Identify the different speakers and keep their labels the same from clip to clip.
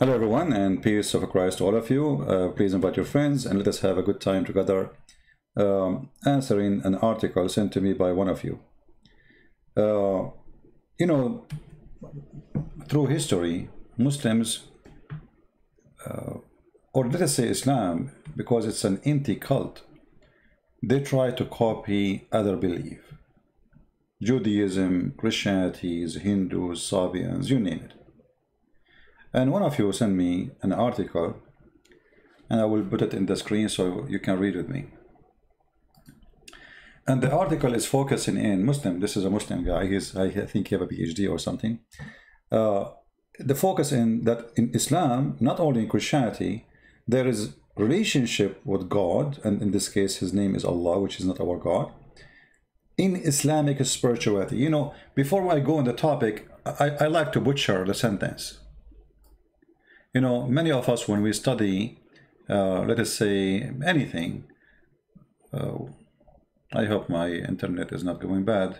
Speaker 1: Hello everyone, and peace of Christ to all of you. Please invite your friends and let us have a good time together answering an article sent to me by one of you. You know, through history, Muslims, or let us say Islam, because it's an anti-cult, they try to copy other belief. Judaism, Christianity, Hindus, Sabians, you name it. And one of you sent me an article, and I will put it in the screen so you can read with me. And the article is focusing in Muslim. This is a Muslim guy. I think he have a PhD or something. The focus in that in Islam, not only in Christianity, there is relationship with God, and in this case, his name is Allah, which is not our God. In Islamic spirituality, you know, before I go on the topic, I like to butcher the sentence. You know, many of us, when we study, let us say, anything, I hope my internet is not going bad.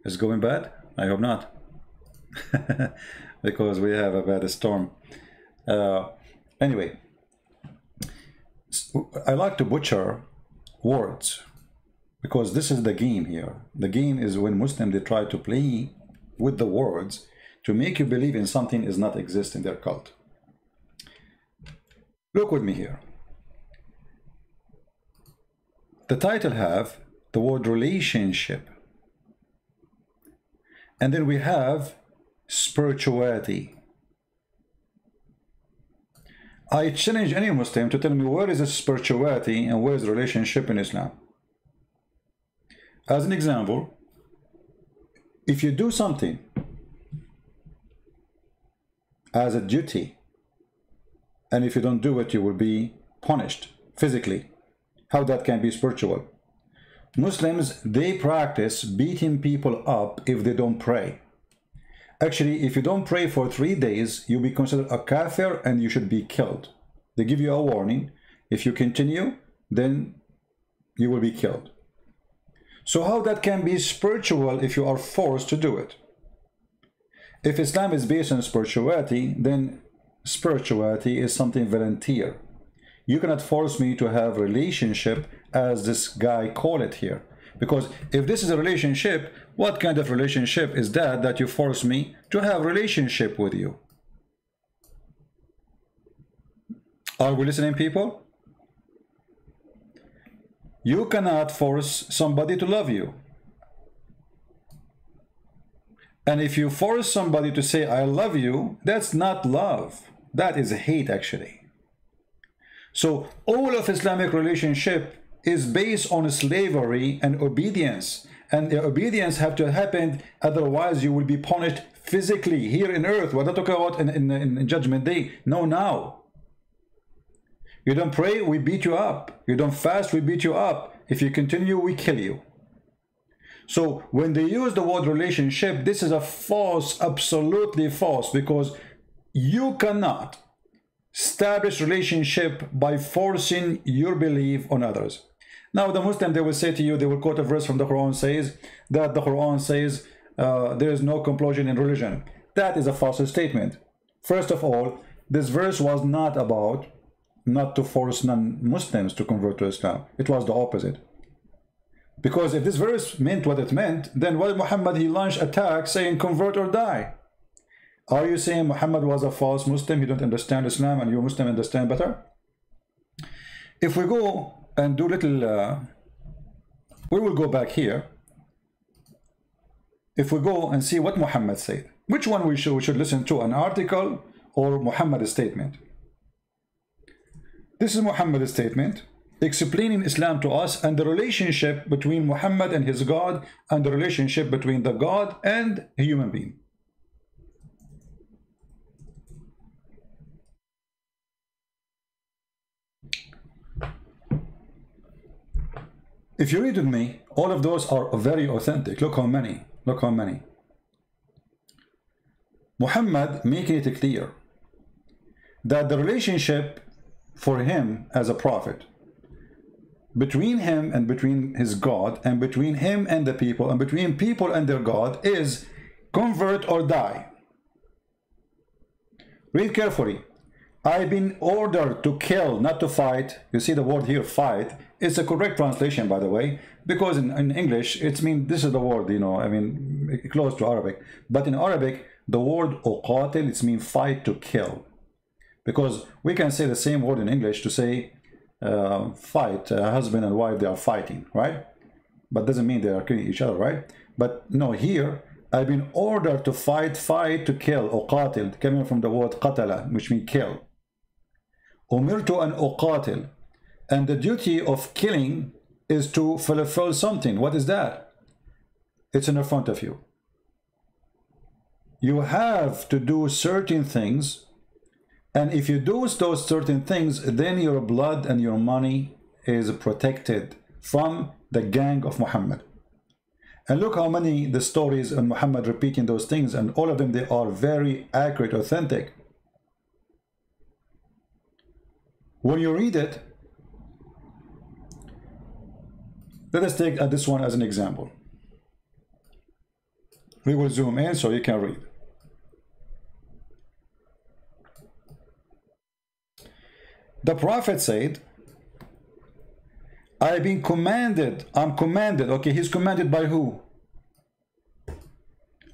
Speaker 1: Is it going bad? I hope not. Because we have a bad storm. Anyway, I like to butcher words, because this is the game here. The game is when Muslims, they try to play with the words to make you believe in something is not exist in their cult. Look with me here. The title have the word relationship. And then we have spirituality. I challenge any Muslim to tell me where is the spirituality and where is the relationship in Islam. As an example, if you do something as a duty, and if you don't do it, you will be punished physically. How that can be spiritual? Muslims, they practice beating people up if they don't pray. Actually, if you don't pray for 3 days, you'll be considered a kafir and you should be killed. They give you a warning. If you continue, then you will be killed. So how that can be spiritual if you are forced to do it? If Islam is based on spirituality, then spirituality is something volunteer. You cannot force me to have relationship as this guy call it here. Because if this is a relationship, what kind of relationship is that you force me to have relationship with you? Are we listening, people? You cannot force somebody to love you. And if you force somebody to say, I love you, that's not love. That is hate, actually. So all of Islamic relationship is based on slavery and obedience. And the obedience have to happen, otherwise you will be punished physically here in earth. We're not talking about in Judgment Day. No, now. You don't pray, we beat you up. You don't fast, we beat you up. If you continue, we kill you. So when they use the word relationship, this is a false, absolutely false, because you cannot establish relationship by forcing your belief on others. Now the Muslim, they will say to you, they will quote a verse from the Quran says that the Quran says there is no compulsion in religion. That is a false statement. First of all, this verse was not about not to force non-Muslims to convert to Islam. It was the opposite. Because if this verse meant what it meant, then why Muhammad, he launched attack saying convert or die? Are you saying Muhammad was a false Muslim, he don't understand Islam, and you Muslim understand better? If we go and do little, we will go back here. If we go and see what Muhammad said, which one we should listen to, an article or Muhammad's statement? This is Muhammad's statement, explaining Islam to us and the relationship between Muhammad and his God, and the relationship between the God and a human being. If you read with me, all of those are very authentic. Look how many. Look how many. Muhammad making it clear that the relationship for him as a prophet, between him and between his God, and between him and the people, and between people and their God, is convert or die. Read carefully. I've been ordered to kill, not to fight. You see the word here, fight. It's a correct translation, by the way, because in English, it's mean, this is the word, you know, I mean, close to Arabic. But in Arabic, the word uqatil, it's mean fight, to kill. Because we can say the same word in English to say fight, husband and wife, they are fighting, right? But doesn't mean they are killing each other, right? But no, here, I've been ordered to fight, to kill, uqatil, coming from the word qatala, which means kill. Umirtu an uqatil. And the duty of killing is to fulfill something. What is that? It's in the front of you. You have to do certain things, and if you do those certain things, then your blood and your money is protected from the gang of Muhammad. And look how many the stories on Muhammad repeating those things, and all of them, they are very accurate, authentic. When you read it, let us take this one as an example. We will zoom in so you can read. The Prophet said, I've been commanded, I'm commanded. Okay, he's commanded by who?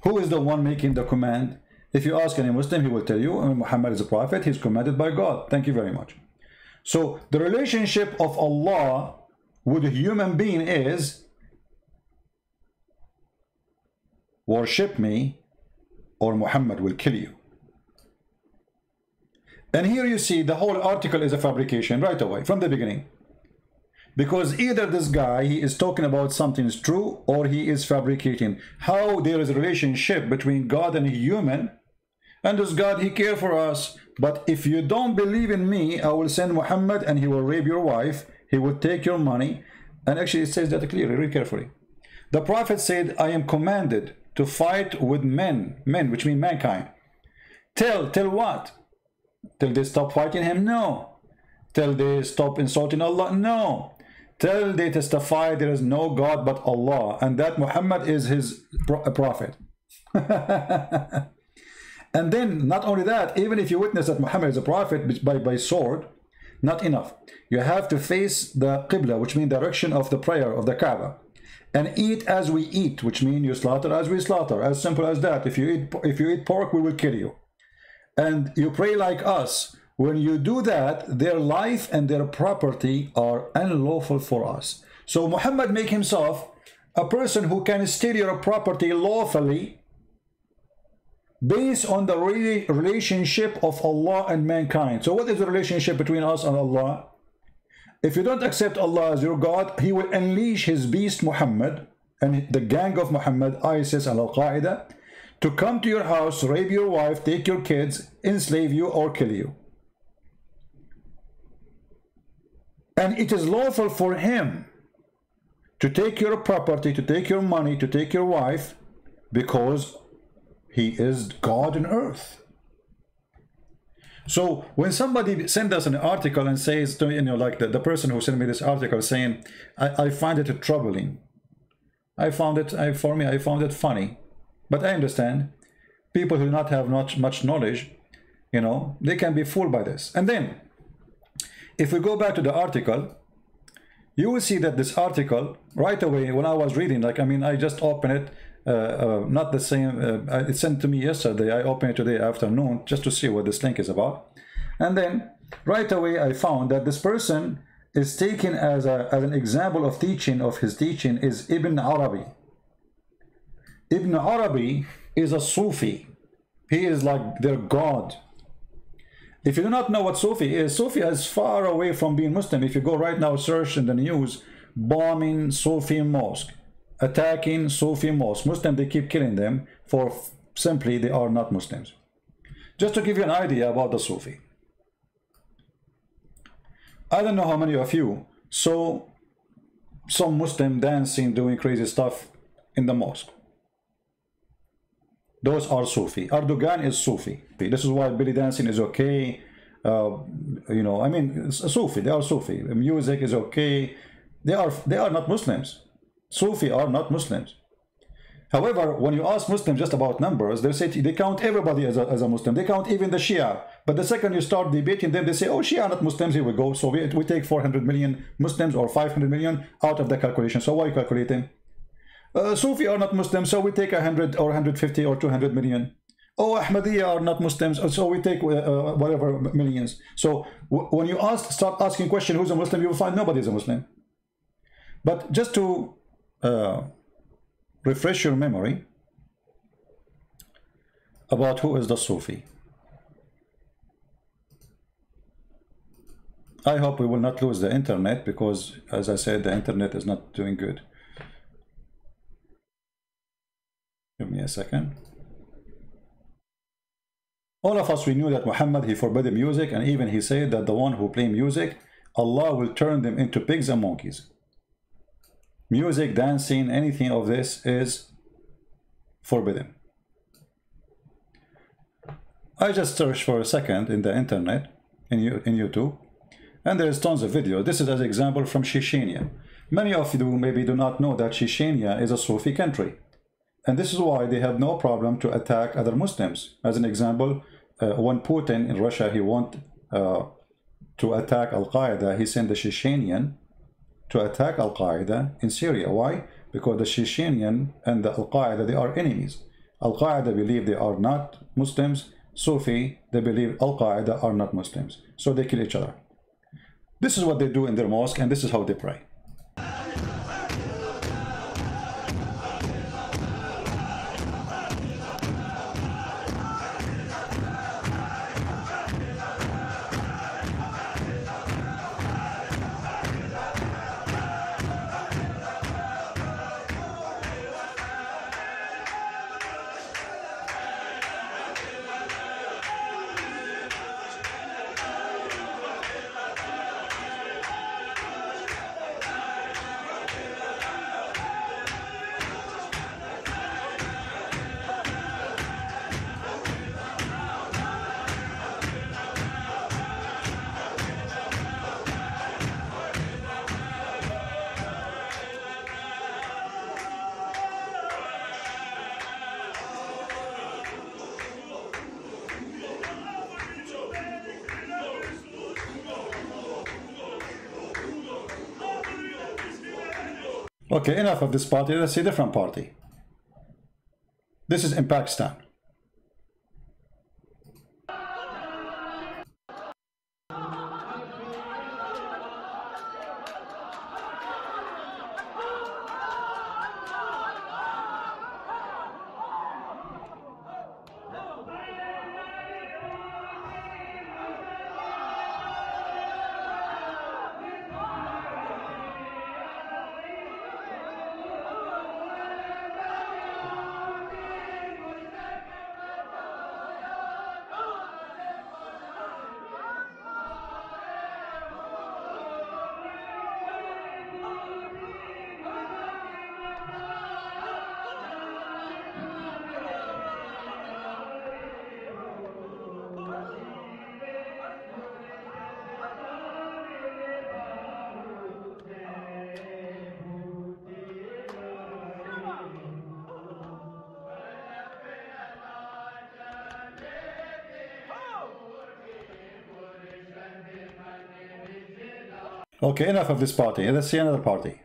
Speaker 1: Who is the one making the command? If you ask any Muslim, he will tell you, Muhammad is a prophet, he's commanded by God. Thank you very much. So the relationship of Allah with a human being is, worship me or Muhammad will kill you. And here you see the whole article is a fabrication right away from the beginning. Because either this guy, he is talking about something is true, or he is fabricating. How there is a relationship between God and a human, and this God, he cares for us. But if you don't believe in me, I will send Muhammad and he will rape your wife, he will take your money. And actually it says that clearly, read carefully. The Prophet said, I am commanded to fight with men, which mean mankind. Till what? Till they stop fighting him? No. Till they stop insulting Allah? No. Till they testify there is no God but Allah, and that Muhammad is his prophet. And then, not only that, even if you witness that Muhammad is a prophet by sword, not enough. You have to face the Qibla, which means direction of the prayer of the Kaaba, and eat as we eat, which means you slaughter as we slaughter. As simple as that. If you eat pork, we will kill you. And you pray like us. When you do that, their life and their property are unlawful for us. So Muhammad make himself a person who can steal your property lawfully based on the relationship of Allah and mankind. So what is the relationship between us and Allah? If you don't accept Allah as your God, he will unleash his beast Muhammad and the gang of Muhammad, ISIS and Al-Qaeda, to come to your house, rape your wife, take your kids, enslave you or kill you. And it is lawful for him to take your property, to take your money, to take your wife, because he is God on earth. So when somebody sends us an article and says to me, you know, like the person who sent me this article saying, I find it troubling. I found it funny. But I understand people who do not have much knowledge, you know, they can be fooled by this. And then if we go back to the article, you will see that this article right away, when I was reading, like, I mean, I just opened it, not the same, it's sent to me yesterday, I opened it today afternoon just to see what this link is about. And then right away I found that this person is taken as an example of teaching, of his teaching is Ibn Arabi. Ibn Arabi is a Sufi. He is like their God. If you do not know what Sufi is far away from being Muslim. If you go right now, search in the news, bombing Sufi mosque, attacking Sufi mosque. Muslims, they keep killing them for simply they are not Muslims. Just to give you an idea about the Sufi. I don't know how many of you saw some Muslim dancing, doing crazy stuff in the mosque. Those are Sufi. Erdogan is Sufi. This is why belly dancing is okay. You know, I mean, Sufi. They are Sufi. Music is okay. They are not Muslims. Sufi are not Muslims. However, when you ask Muslims just about numbers, they say they count everybody as a Muslim. They count even the Shia. But the second you start debating them, they say, oh, Shia are not Muslims, here we go. So we take 400 million Muslims or 500 million out of the calculation. So why are you calculating? Sufi are not Muslims, so we take 100 or 150 or 200 million. Oh, Ahmadiyya are not Muslims, so we take whatever millions. So when you start asking question who's a Muslim, you will find nobody is a Muslim. But just to refresh your memory about who is the Sufi. I hope we will not lose the internet, because as I said, the internet is not doing good. Give me a second. All of us, we knew that Muhammad, he forbade music, and even he said that the one who play music, Allah will turn them into pigs and monkeys. Music, dancing, anything of this is forbidden. I just searched for a second in the internet, in YouTube, and there is tons of video. This is an example from Chechnya. Many of you maybe do not know that Chechnya is a Sufi country. And this is why they have no problem to attack other Muslims. As an example, when Putin in Russia, he wanted to attack Al-Qaeda, he sent the Chechenian to attack Al-Qaeda in Syria. Why? Because the Chechenian and the Al-Qaeda, they are enemies. Al-Qaeda believe they are not Muslims. Sufi, they believe Al-Qaeda are not Muslims. So they kill each other. This is what they do in their mosque, and this is how they pray. Okay, enough of this party. Let's see a different party. This is in Pakistan. Okay, enough of this party. Let's see another party.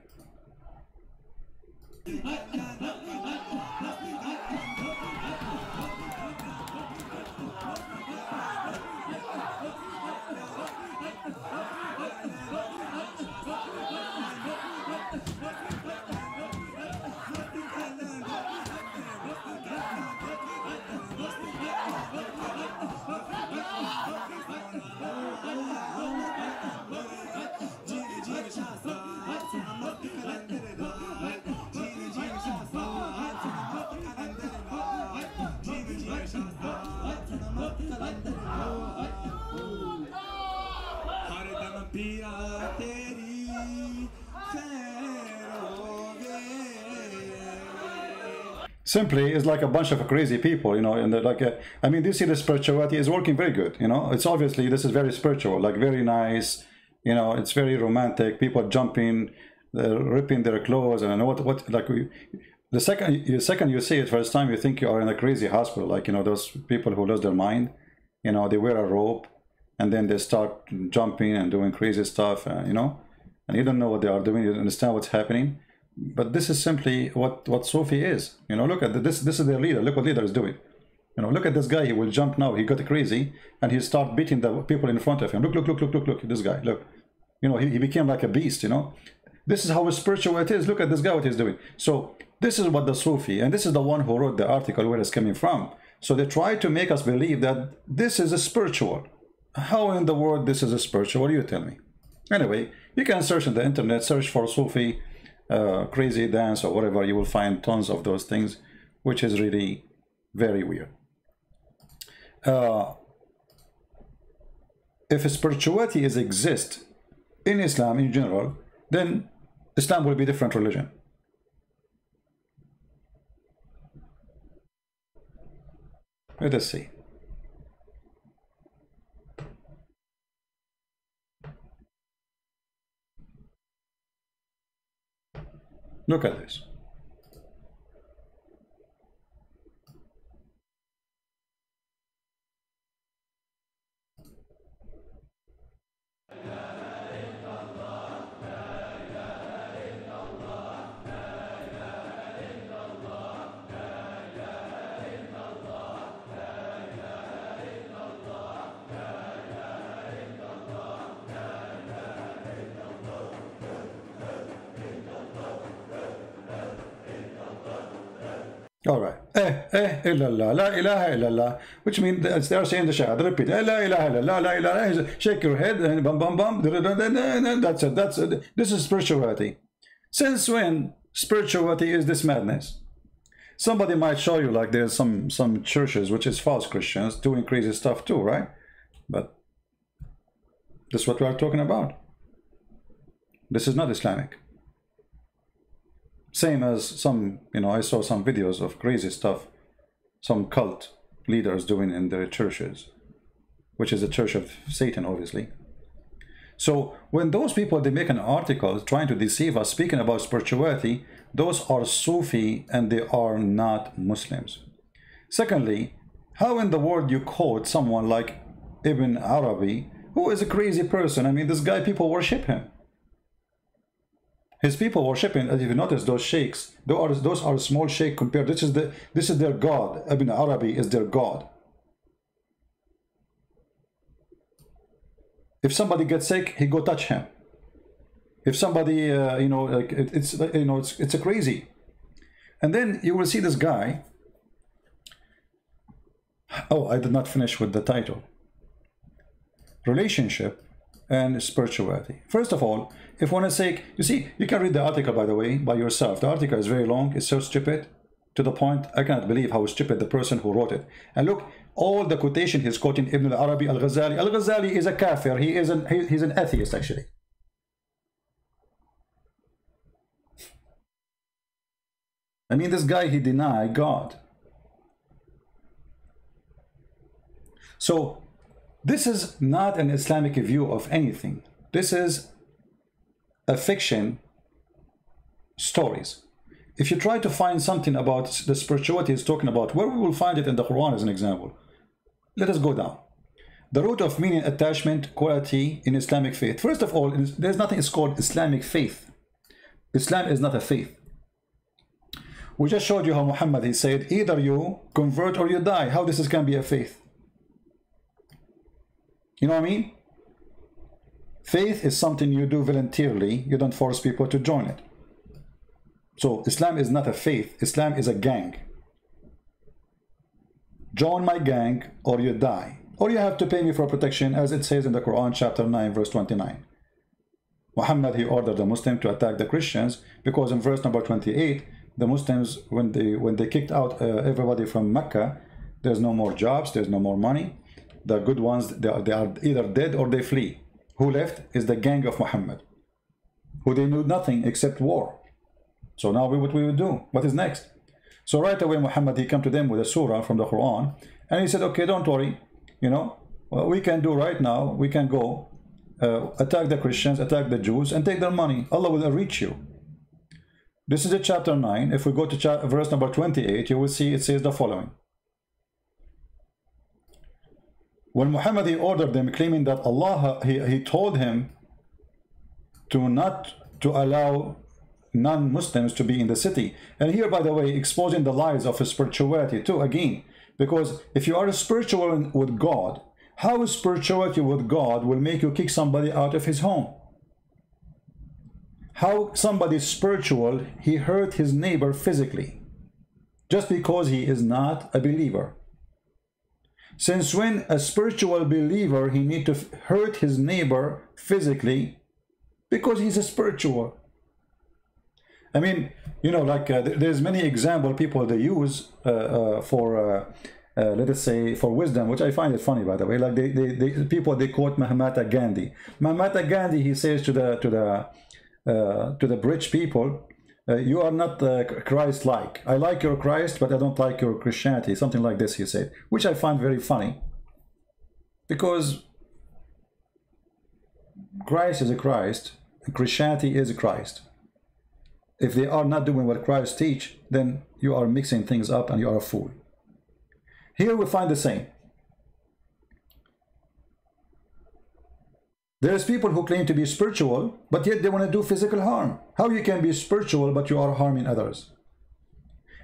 Speaker 1: Simply is like a bunch of crazy people, you know, and like I mean, you see the spirituality is working very good, you know. It's obviously, this is very spiritual, like very nice, you know. It's very romantic. People jumping, ripping their clothes, and what like the second you see it first time, you think you are in a crazy hospital, like, you know, those people who lose their mind. You know, they wear a robe and then they start jumping and doing crazy stuff, you know, and you don't know what they are doing. You don't understand what's happening. But this is simply what Sufi is. You know, look at this. This is their leader. Look what leader is doing. You know, look at this guy. He will jump now. He got crazy and he start beating the people in front of him. Look, look, look, look, look, look. This guy. Look. You know, he became like a beast. You know, this is how spiritual it is. Look at this guy. What he's doing. So this is what the Sufi, and this is the one who wrote the article where it's coming from. So they try to make us believe that this is a spiritual. How in the world this is a spiritual? What do you tell me? Anyway, you can search on the internet, search for Sufi crazy dance or whatever. You will find tons of those things, which is really very weird. If spirituality exists in Islam in general, then Islam will be a different religion. Let us see. Look at this. All right. Illallah, la ilaha illallah, which means they are saying the Shahada. Repeat. La ilaha illallah, la ilaha. Shake your head and bum bum bum. That's it. That's it. This is spirituality. Since when spirituality is this madness? Somebody might show you like there's some churches which is false Christians doing crazy stuff too, right? But this is what we are talking about. This is not Islamic. Same as some, you know, I saw some videos of crazy stuff some cult leaders doing in their churches, which is the church of Satan, obviously. So when those people, they make an article trying to deceive us, speaking about spirituality, those are Sufi and they are not Muslims. Secondly, how in the world you quote someone like Ibn Arabi, who is a crazy person? I mean, this guy, people worship him. His people worship him. As if you notice, those sheikhs, those are small sheikh compared. This is their god. Ibn Arabi is their god. If somebody gets sick, he go touch him. If somebody, you know, like it's a crazy. And then you will see this guy. Oh, I did not finish with the title. Relationship and spirituality. First of all, if one is sick, you see, you can read the article, by the way, by yourself. The article is very long. It's so stupid, to the point. I cannot believe how stupid the person who wrote it. And look, all the quotation he's quoting Ibn al-Arabi, al-Ghazali. Al-Ghazali is a kafir. He's an atheist, actually. I mean, this guy, he denied God. So this is not an Islamic view of anything. This is a fiction stories. If you try to find something about the spirituality he's talking about, where we will find it in the Quran as an example. Let us go down. The root of meaning, attachment, quality in Islamic faith. First of all, there's nothing is called Islamic faith. Islam is not a faith. We just showed you how Muhammad, he said, either you convert or you die. How this can be a faith? You know what I mean? Faith is something you do voluntarily. You don't force people to join it. So Islam is not a faith. Islam is a gang. Join my gang or you die. Or you have to pay me for protection, as it says in the Quran, chapter 9, verse 29. Muhammad, he ordered the Muslims to attack the Christians because in verse number 28, the Muslims, when they kicked out everybody from Mecca, there's no more jobs, there's no more money. The good ones, they are either dead or they flee. Who left is the gang of Muhammad, who they knew nothing except war. So now what we will do? What is next? So right away, Muhammad, he came to them with a surah from the Quran, and he said, okay, don't worry, you know, what we can do right now, we can go attack the Christians, attack the Jews, and take their money. Allah will reach you. This is a chapter 9. If we go to verse number 28, you will see it says the following. When Muhammad, he ordered them, claiming that Allah, he told him to not to allow non-Muslims to be in the city. And here, by the way, exposing the lies of spirituality too, again, because if you are spiritual with God, how spirituality with God will make you kick somebody out of his home? How somebody spiritual, he hurt his neighbor physically just because he is not a believer? Since when a spiritual believer, he need to hurt his neighbor physically because he's a spiritual? I mean, you know, like there's many example people they use for let us say for wisdom, which I find it funny, by the way. Like they quote Mahatma Gandhi. Mahatma Gandhi, he says to the British people, you are not Christ-like. I like your Christ, but I don't like your Christianity. Something like this, he said, which I find very funny, because Christ is a Christ, and Christianity is a Christ. If they are not doing what Christ teach, then you are mixing things up and you are a fool. Here we find the same. There's people who claim to be spiritual, but yet they want to do physical harm. How you can be spiritual, but you are harming others?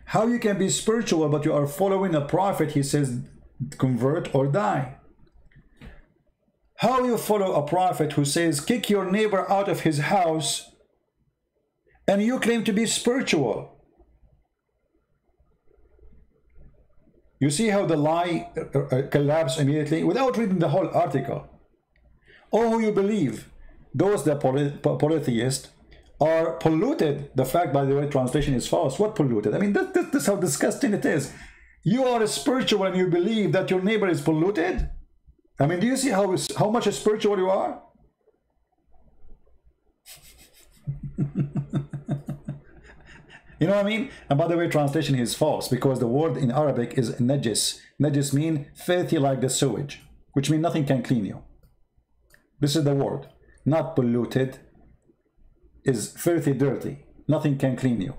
Speaker 1: How you can be spiritual, but you are following a prophet, he says, convert or die? How you follow a prophet who says, kick your neighbor out of his house, and you claim to be spiritual? You see how the lie collapsed immediately without reading the whole article. Oh, you believe those that polytheists are polluted. The fact, by the way, translation is false. What polluted? I mean, that's how disgusting it is. You are spiritual and you believe that your neighbor is polluted? I mean, do you see how much spiritual you are? You know what I mean? And by the way, translation is false, because the word in Arabic is najis. Najis mean filthy like the sewage, which means nothing can clean you. This is the word. Not polluted, is filthy dirty. Nothing can clean you.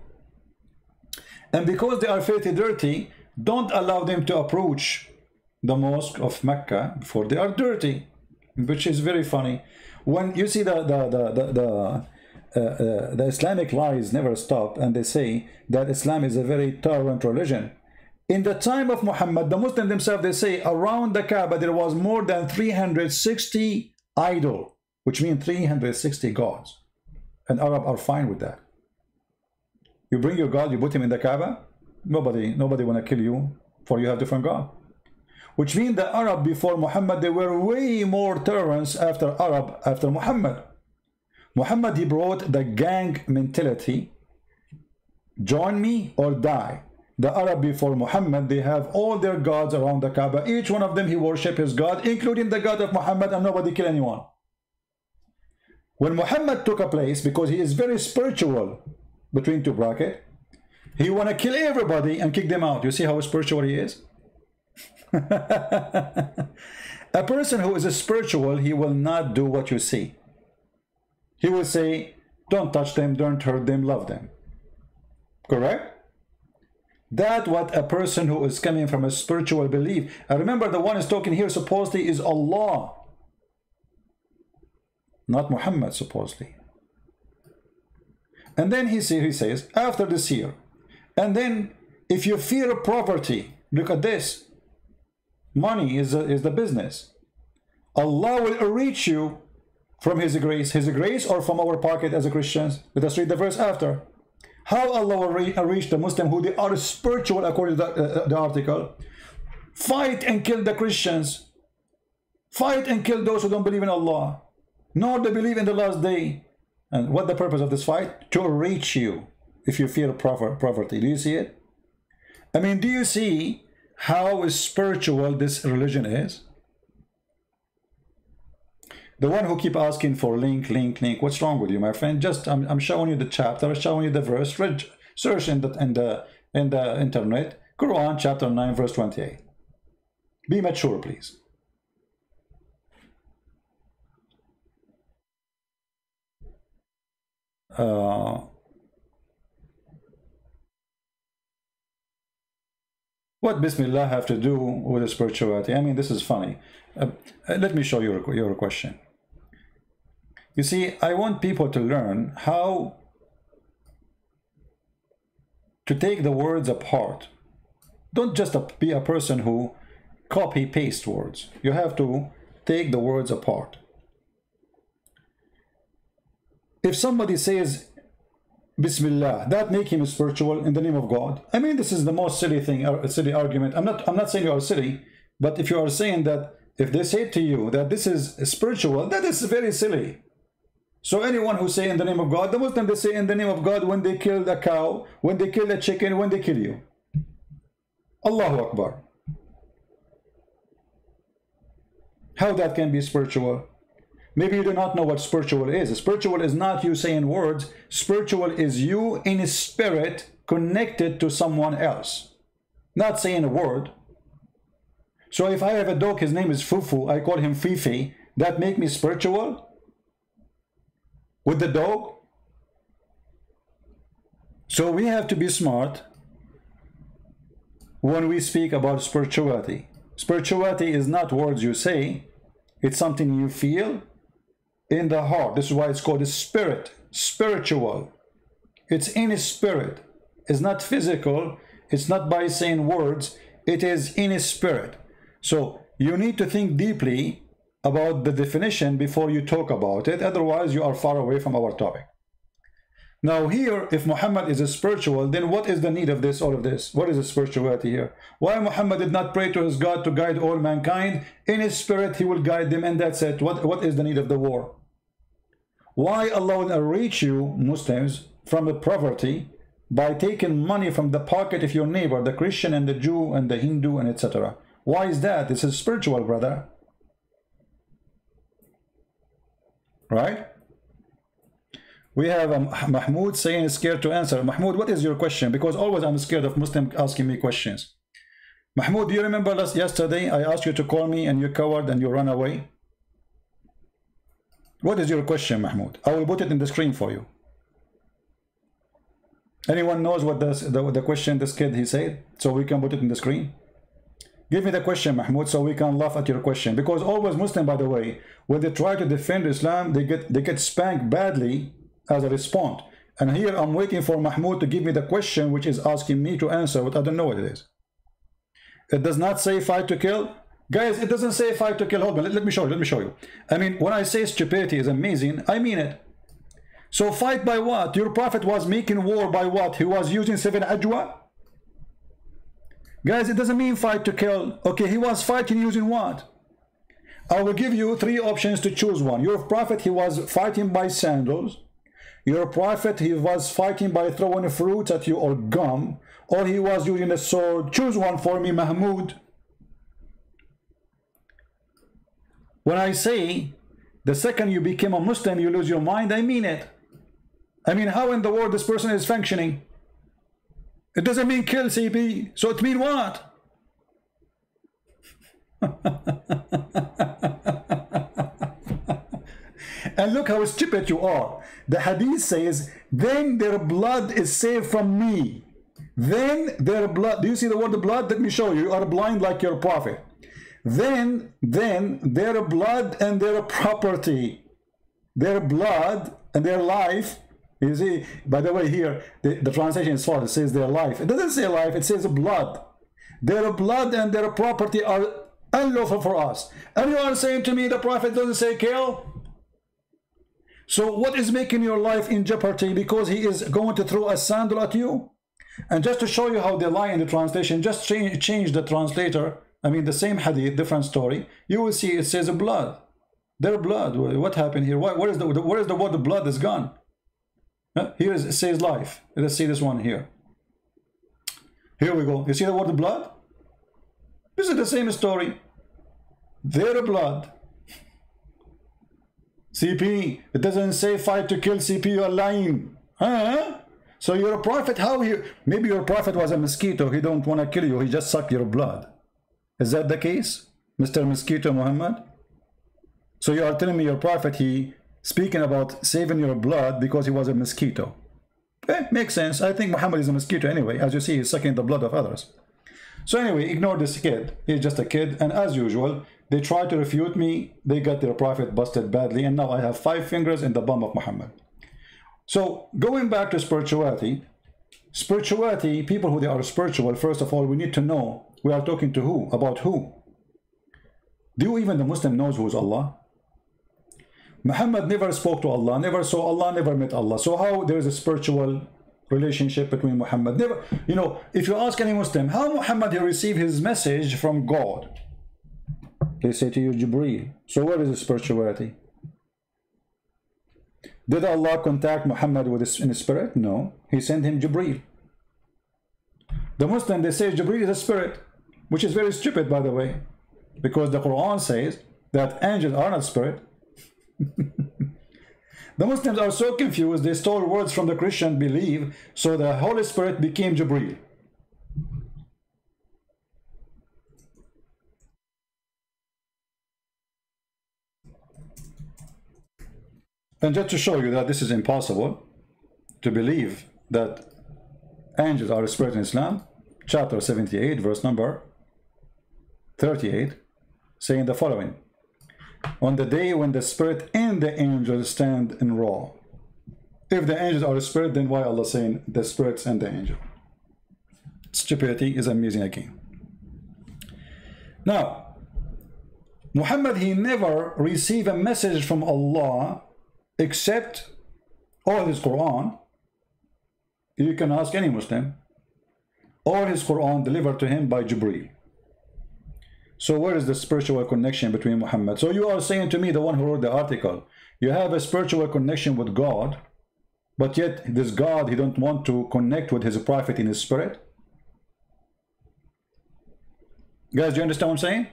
Speaker 1: And because they are filthy dirty, don't allow them to approach the mosque of Mecca before they are dirty, which is very funny. When you see the Islamic lies never stop, and they say that Islam is a very tolerant religion. In the time of Muhammad, the Muslims themselves, they say around the Kaaba there was more than 360 idol, which means 360 gods, and Arab are fine with that. You bring your God, you put him in the Kaaba, nobody want to kill you for you have different God. Which means the Arab before Muhammad, they were way more tolerant after Muhammad. Muhammad, he brought the gang mentality, join me or die. The Arab before Muhammad, they have all their gods around the Kaaba. Each one of them, he worship his God, including the God of Muhammad, and nobody kill anyone. When Muhammad took a place, because he is very spiritual, between two brackets, he want to kill everybody and kick them out. You see how spiritual he is? A person who is a spiritual, he will not do what you see. He will say, don't touch them, don't hurt them, love them. Correct? That's what a person who is coming from a spiritual belief. And remember, the one is talking here supposedly is Allah, not Muhammad, supposedly. And then he says, after this year, and then if you fear poverty, look at this. Money is the business. Allah will reach you from His grace or from our pocket as a Christians. Let us read the verse after. How Allah will reach the Muslim who they are spiritual, according to the article. Fight and kill the Christians. Fight and kill those who don't believe in Allah, nor they believe in the last day. And what the purpose of this fight? To reach you if you fear poverty. Do you see it? I mean, do you see how spiritual this religion is? The one who keep asking for link. What's wrong with you, my friend? Just I'm showing you the chapter, I'm showing you the verse. Search in the internet, Quran chapter 9 verse 28. Be mature, please. What Bismillah have to do with the spirituality? I mean, this is funny. Let me show you your question. You see, I want people to learn how to take the words apart. Don't just be a person who copy-paste words. You have to take the words apart. If somebody says Bismillah, that make him spiritual in the name of God. I mean, this is the most silly thing, silly argument. I'm not saying you are silly, but if you are saying that, if they say to you that this is spiritual, that is very silly. So anyone who say in the name of God, the Muslims, they say in the name of God when they kill a cow, when they kill a chicken, when they kill you. Allahu Akbar. How that can be spiritual? Maybe you do not know what spiritual is. Spiritual is not you saying words. Spiritual is you in spirit connected to someone else. Not saying a word. So if I have a dog, his name is Fufu, I call him Fifi, that make me spiritual? With the dog? So we have to be smart when we speak about spirituality. Spirituality is not words you say. It's something you feel in the heart. This is why it's called a spirit. Spiritual. It's in a spirit. It's not physical. It's not by saying words. It is in a spirit. So you need to think deeply about the definition before you talk about it. Otherwise, you are far away from our topic. Now here, if Muhammad is a spiritual, then what is the need of this, all of this? What is the spirituality here? Why Muhammad did not pray to his God to guide all mankind? In his spirit, he will guide them, and that's it. What is the need of the war? Why Allah will reach you, Muslims, from the poverty by taking money from the pocket of your neighbor, the Christian and the Jew and the Hindu and etc.? Why is that? This is spiritual, brother. Right? We have Mahmoud saying scared to answer. Mahmoud, what is your question? Because always I'm scared of Muslims asking me questions. Mahmoud, do you remember yesterday I asked you to call me and you cowered and you ran away? What is your question, Mahmoud? I will put it in the screen for you. Anyone knows what the question this kid he said? So we can put it in the screen. Give me the question, Mahmoud, so we can laugh at your question. Because always Muslim, by the way, when they try to defend Islam, they get spanked badly as a response. And here I'm waiting for Mahmoud to give me the question which is asking me to answer, but I don't know what it is. It does not say fight to kill. Guys, it doesn't say fight to kill. Hold on, let me show you. I mean, when I say stupidity is amazing, I mean it. So fight by what? Your prophet was making war by what? He was using 7 ajwa? Guys, it doesn't mean fight to kill. Okay, he was fighting using what? I will give you 3 options to choose one. Your prophet, he was fighting by sandals. Your prophet, he was fighting by throwing fruits at you or gum. Or he was using a sword. Choose one for me, Mahmoud. When I say the second you become a Muslim, you lose your mind, I mean it. I mean, how in the world this person is functioning? It doesn't mean kill CP. So it mean what? And look how stupid you are. The hadith says, then their blood is saved from me. Then their blood, do you see the word blood? Let me show you. You are blind like your prophet. Then their blood and their property, their blood and their life. You see, by the way, here the translation is false. It says their life. It doesn't say life, it says blood. Their blood and their property are unlawful for us. And you are saying to me the prophet doesn't say kill? So what is making your life in jeopardy? Because he is going to throw a sandal at you? And just to show you how they lie in the translation, just change the translator. I mean, the same hadith, different story. You will see it says blood. Their blood. What happened here? Where is the word blood is gone? Here it says life. Let's see this one here. Here we go. You see the word blood? This is the same story. Their blood. CP. It doesn't say fight to kill. CP, you are lying. Huh? So you're a prophet. How you? Maybe your prophet was a mosquito. He don't want to kill you. He just sucked your blood. Is that the case, Mr. Mosquito Muhammad? So you are telling me your prophet, he speaking about saving your blood because he was a mosquito. Makes sense. I think Muhammad is a mosquito anyway. As you see, he's sucking the blood of others. So anyway, ignore this kid. He's just a kid, and as usual, they try to refute me. They got their prophet busted badly, and now I have 5 fingers in the bum of Muhammad. So going back to spirituality, people who they are spiritual, first of all, we need to know we are talking to who, about who. Do even the Muslim knows who is Allah? Muhammad never spoke to Allah, never saw Allah, never met Allah. So how there is a spiritual relationship between Muhammad? Never, you know, if you ask any Muslim, how Muhammad he received his message from God? They say to you, Jibreel. So where is the spirituality? Did Allah contact Muhammad with in his spirit? No. He sent him Jibreel. The Muslim, they say Jibreel is a spirit, which is very stupid, by the way, because the Quran says that angels are not spirit. The Muslims are so confused, they stole words from the Christian belief, so the Holy Spirit became Jibreel. And just to show you that this is impossible to believe that angels are a spirit in Islam, chapter 78, verse number 38, saying the following: on the day when the spirit and the angels stand in row. If the angels are a spirit, then why Allah saying the spirits and the angel? Stupidity is amazing again. Now, Muhammad, he never received a message from Allah except all his Quran. You can ask any Muslim. All his Quran delivered to him by Jibreel. So where is the spiritual connection between Muhammad? So you are saying to me, the one who wrote the article, you have a spiritual connection with God, but yet this God, he don't want to connect with his prophet in his spirit? Guys, do you understand what I'm saying?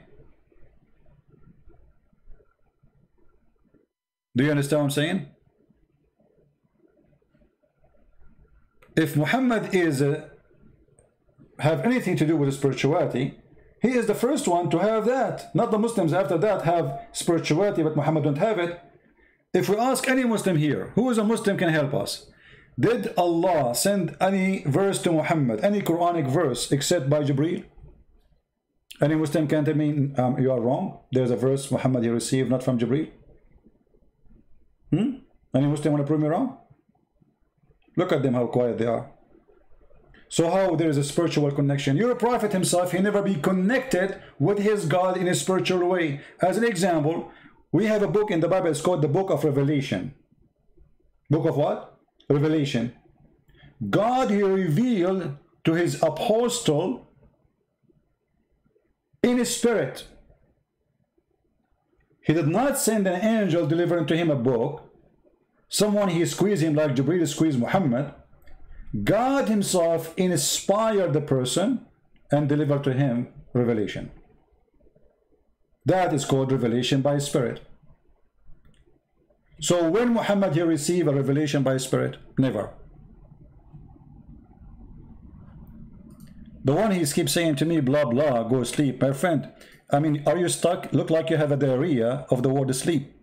Speaker 1: Do you understand what I'm saying? If Muhammad is have anything to do with spirituality, he is the first one to have that. Not the Muslims after that have spirituality, but Muhammad don't have it. If we ask any Muslim here, who is a Muslim can help us? Did Allah send any verse to Muhammad, any Quranic verse, except by Jibreel? Any Muslim can tell me you are wrong? There's a verse Muhammad he received not from Jibreel? Any Muslim want to prove me wrong? Look at them, how quiet they are. So how there is a spiritual connection? Your prophet himself, he never be connected with his God in a spiritual way. As an example, we have a book in the Bible, it's called the Book of Revelation. Book of what? Revelation. God, he revealed to his apostle in his spirit. He did not send an angel delivering to him a book. Someone he squeezed him like Jibreel squeezed Muhammad. God himself inspired the person and delivered to him revelation. That is called revelation by spirit. So when Muhammad he received a revelation by spirit? Never. The one he keeps saying to me, blah blah, go sleep. My friend, I mean, are you stuck? Look like you have a diarrhea of the word sleep.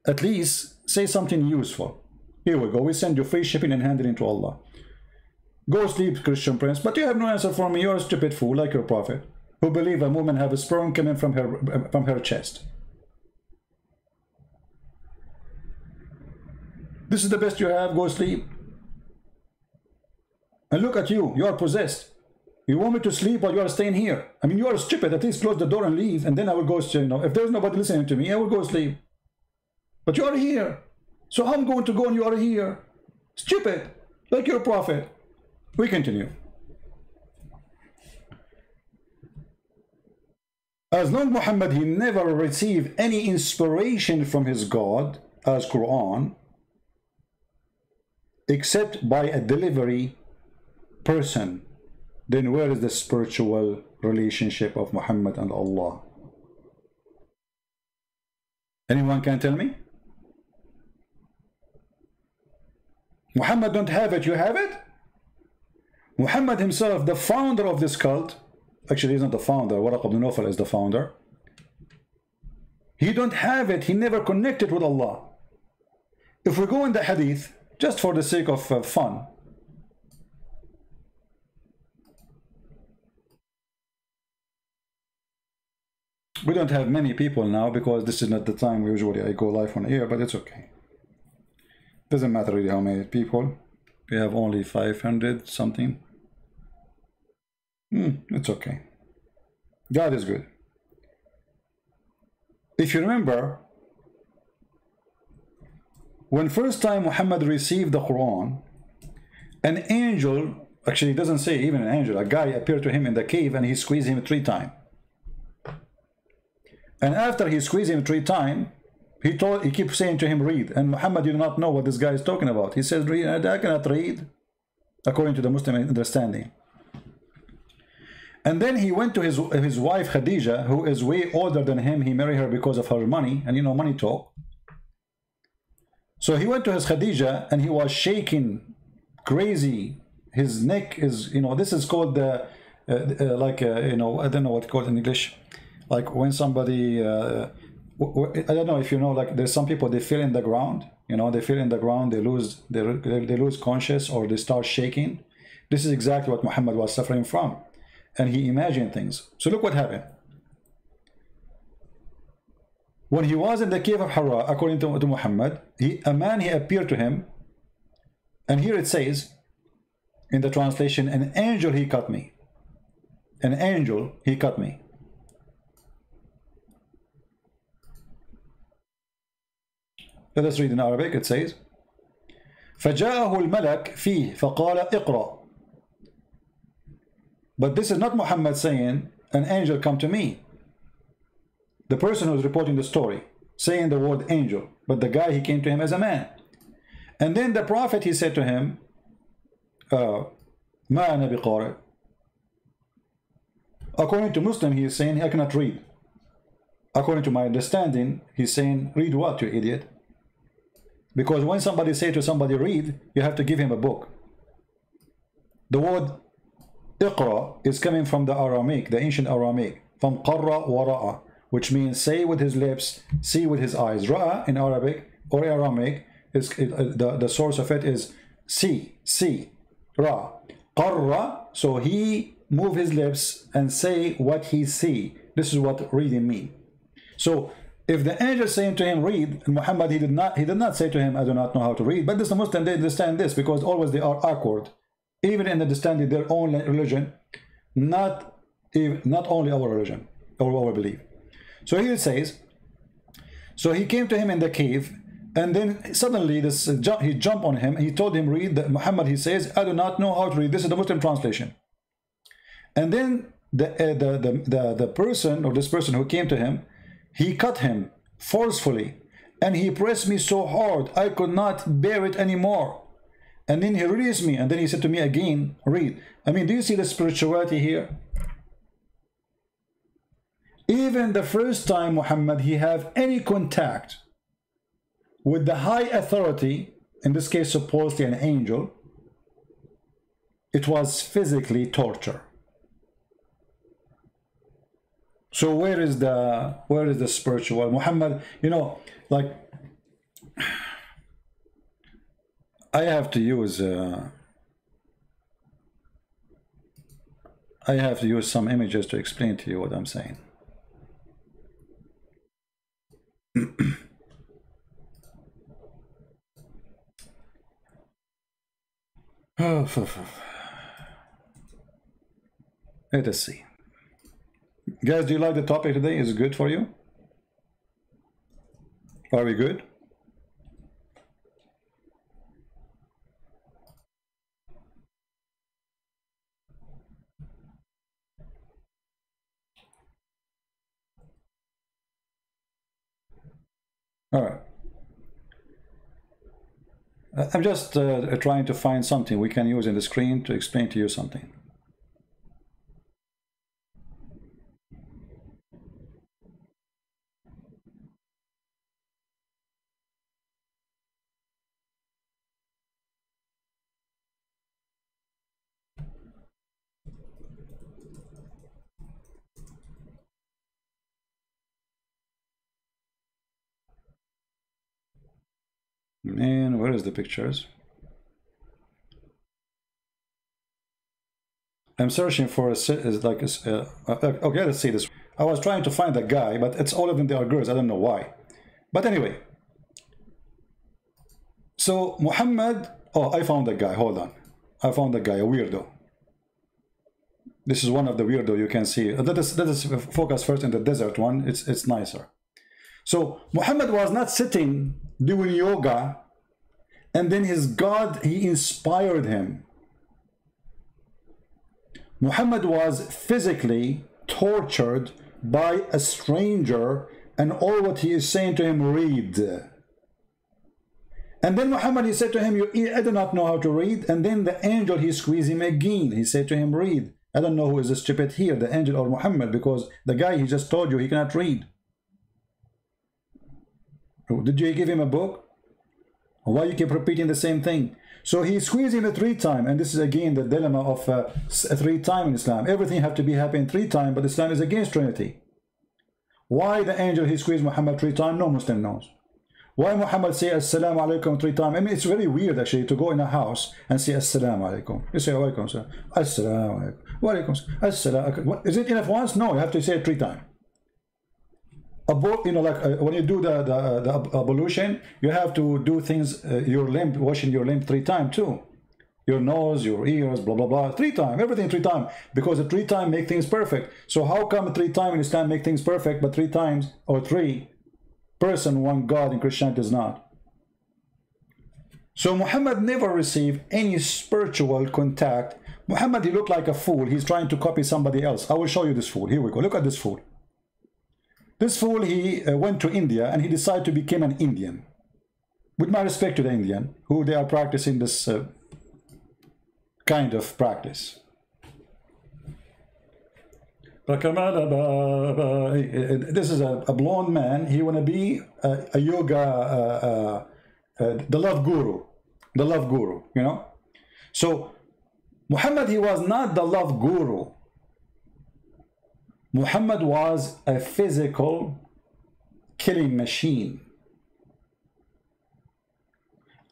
Speaker 1: At least say something useful. Here we go, we send you free shipping and handling to Allah. Go sleep, Christian prince. But you have no answer for me. You're a stupid fool like your prophet, who believe a woman have a sperm coming from her chest. This is the best you have. Go sleep. And look at you. You are possessed. You want me to sleep while you are staying here? I mean, you are stupid. At least close the door and leave, and then I will go. You know, if there's nobody listening to me, I will go sleep. But you are here. So I'm going to go and you are here. Stupid, like your prophet. We continue. As long Muhammad, he never received any inspiration from his God as Quran, except by a delivery person, then where is the spiritual relationship of Muhammad and Allah? Anyone can tell me? Muhammad don't have it, you have it? Muhammad himself, the founder of this cult, actually he's not the founder, Waraq ibn Nawfal is the founder. He don't have it, he never connected with Allah. If we go in the hadith, just for the sake of fun, We don't have many people now because this is not the time usually I go live on air, but it's okay. Doesn't matter really how many people. We have only 500 something. It's okay. God is good. If you remember, when first time Muhammad received the Quran, an angel, actually it doesn't say even an angel, a guy appeared to him in the cave and he squeezed him 3 times. And after he squeezed him 3 times, he keeps saying to him, read. And Muhammad did not know what this guy is talking about. He says, read, I cannot read, according to the Muslim understanding. And then he went to his wife Khadija, who is way older than him. He married her because of her money, and you know, money talk. So he went to his Khadija, and he was shaking, crazy. His neck is, you know, this is called the, you know, I don't know what it's called in English. Like when somebody, I don't know if you know, like there's some people, they feel in the ground, you know, they feel in the ground, they lose conscious or they start shaking. This is exactly what Muhammad was suffering from. And he imagined things. So look what happened. When he was in the cave of Hira, according to Muhammad, a man, he appeared to him. And here it says, in the translation, an angel, he cut me. An angel, he cut me. Let us read in Arabic. It says, فَجَاءَهُ الْمَلَكْ فِيهِ فَقَالَ اقْرَأ. But this is not Muhammad saying, an angel come to me. The person who is reporting the story, saying the word angel. But the guy, he came to him as a man. And then the prophet, he said to him, مَا أَنَا بِقَارِئ. According to Muslim, he is saying, I cannot read. According to my understanding, he's saying, read what, you idiot? Because when somebody say to somebody, read, you have to give him a book. The word Iqra is coming from the Aramaic, the ancient Aramaic, from qarra wa ra'a, which means say with his lips, see with his eyes. Ra'a in Arabic or Aramaic, the source of it is see, ra. Qarra, so he move his lips and say what he see. This is what reading mean. So if the angel is saying to him, read, and Muhammad, he did not say to him, I do not know how to read. But this, the Muslim, they understand this because always they are awkward. Even in understanding their own religion, not only our religion or our belief. So here it says, so he came to him in the cave, and then suddenly he jumped on him. He told him, read. Muhammad, he says, I do not know how to read. This is the Muslim translation. And then the person, or this person who came to him, he cut him forcefully, and he pressed me so hard I could not bear it anymore. And then he released me, and then he said to me again, read. I mean, do you see the spirituality here? Even the first time Muhammad, he have any contact with the high authority, in this case supposedly an angel, it was physically torture. So where is the spiritual? Muhammad, you know, like, I have to use some images to explain to you what I'm saying. Let us see. Guys, do you like the topic today? Is it good for you? Are we good? All right. I'm just trying to find something we can use in the screen to explain to you something. And where is the pictures? I'm searching for okay, let's see this. I was trying to find a guy, but it's all of them, they are girls. I don't know why. But anyway. So Muhammad, oh, I found a guy. Hold on. I found a guy, a weirdo. This is one of the weirdo you can see. Let us focus first in the desert one. It's nicer. So Muhammad was not sitting doing yoga, and then his God, he inspired him. Muhammad was physically tortured by a stranger, and all what he is saying to him, read. And then Muhammad, he said to him, I do not know how to read. And then the angel, he squeezed him again. He said to him, read. I don't know who is the stupid here, the angel or Muhammad, because the guy, he just told you he cannot read. Did you give him a book? Why you keep repeating the same thing? So he squeezed him 3 times, and this is again the dilemma of 3 times in Islam. Everything have to be happening 3 times, but Islam is against Trinity. Why the angel, he squeezed Muhammad 3 times? No Muslim knows. Why Muhammad say Assalamu alaikum 3 times? I mean, it's very weird actually to go in a house and say Assalamu alaikum. You say Walaikum salam. Assalamu alaikum. Walaikum salam. Assalamu. Is it enough once? No, you have to say it 3 times. You know, like when you do the ablution, you have to do things, your limb, washing your limb 3 times too. Your nose, your ears, blah, blah, blah, 3 times, everything 3 times, because the 3 times make things perfect. So how come 3 times in Islam make things perfect, but 3 times, or 3 person, 1 God in Christianity does not? So Muhammad never received any spiritual contact. Muhammad, he looked like a fool. He's trying to copy somebody else. I will show you this fool. Here we go. Look at this fool. This fool, he went to India and he decided to become an Indian. With my respect to the Indian, who they are practicing this kind of practice. This is a blonde man. He want to be a yoga, the love guru. The love guru, you know. So Muhammad, he was not the love guru. Muhammad was a physical killing machine.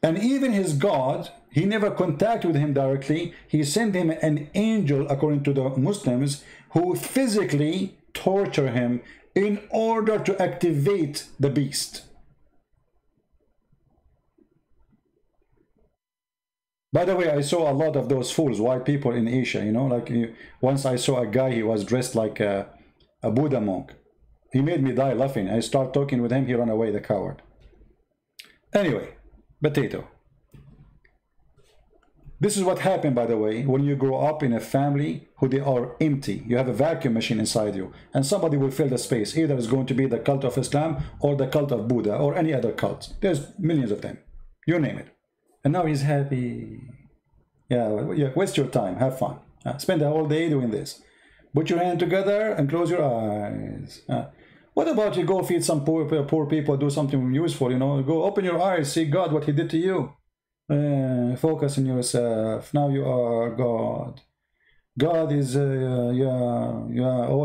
Speaker 1: And even his God, he never contacted with him directly. He sent him an angel, according to the Muslims, who physically torture him in order to activate the beast. By the way, I saw a lot of those fools, white people in Asia, you know, like once I saw a guy, he was dressed like a Buddha monk. He made me die laughing. I start talking with him, he ran away, the coward. Anyway, potato. This is what happened, by the way, when you grow up in a family who they are empty. You have a vacuum machine inside you, and somebody will fill the space. Either it's going to be the cult of Islam or the cult of Buddha or any other cult. There's millions of them. You name it. And now he's happy. Yeah, waste your time. Have fun. Spend the whole day doing this. Put your hand together and close your eyes. What about you go feed some poor people, do something useful, you know? Go open your eyes, see God, what he did to you. Focus on yourself. Now you are God. God is, oh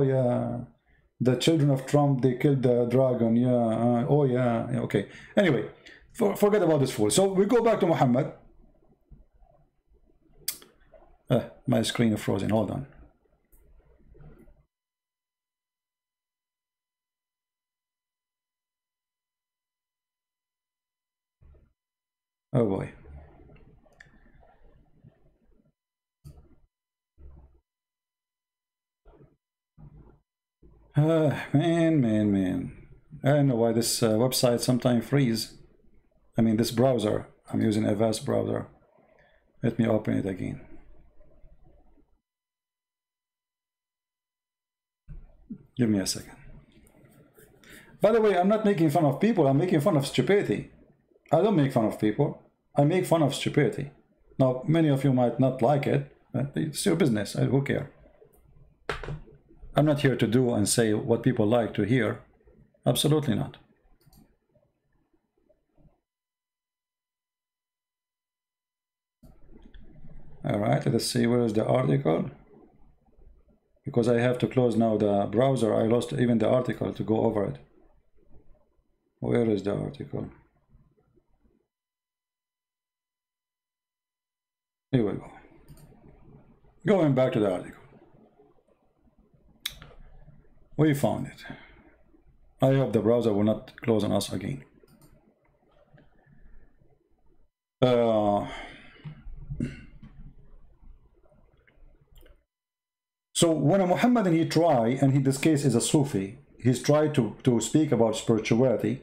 Speaker 1: yeah. The children of Trump, they killed the dragon. Yeah, oh yeah. Okay. Anyway. Forget about this fool. So we go back to Muhammad. My screen is frozen. Hold on. Oh boy. Man. I don't know why this website sometimes freeze. I mean, this browser, I'm using a vast browser. Let me open it again. Give me a second. By the way, I'm not making fun of people, I'm making fun of stupidity. I don't make fun of people, I make fun of stupidity. Now, many of you might not like it, but it's your business, who cares? I'm not here to do and say what people like to hear. Absolutely not. All right, let's see, where is the article? Because I have to close now the browser, I lost even the article to go over it. Where is the article? Here we go. Going back to the article. We found it. I hope the browser will not close on us again. So when a Muhammadan he try, and in this case is a Sufi, he's tried to speak about spirituality,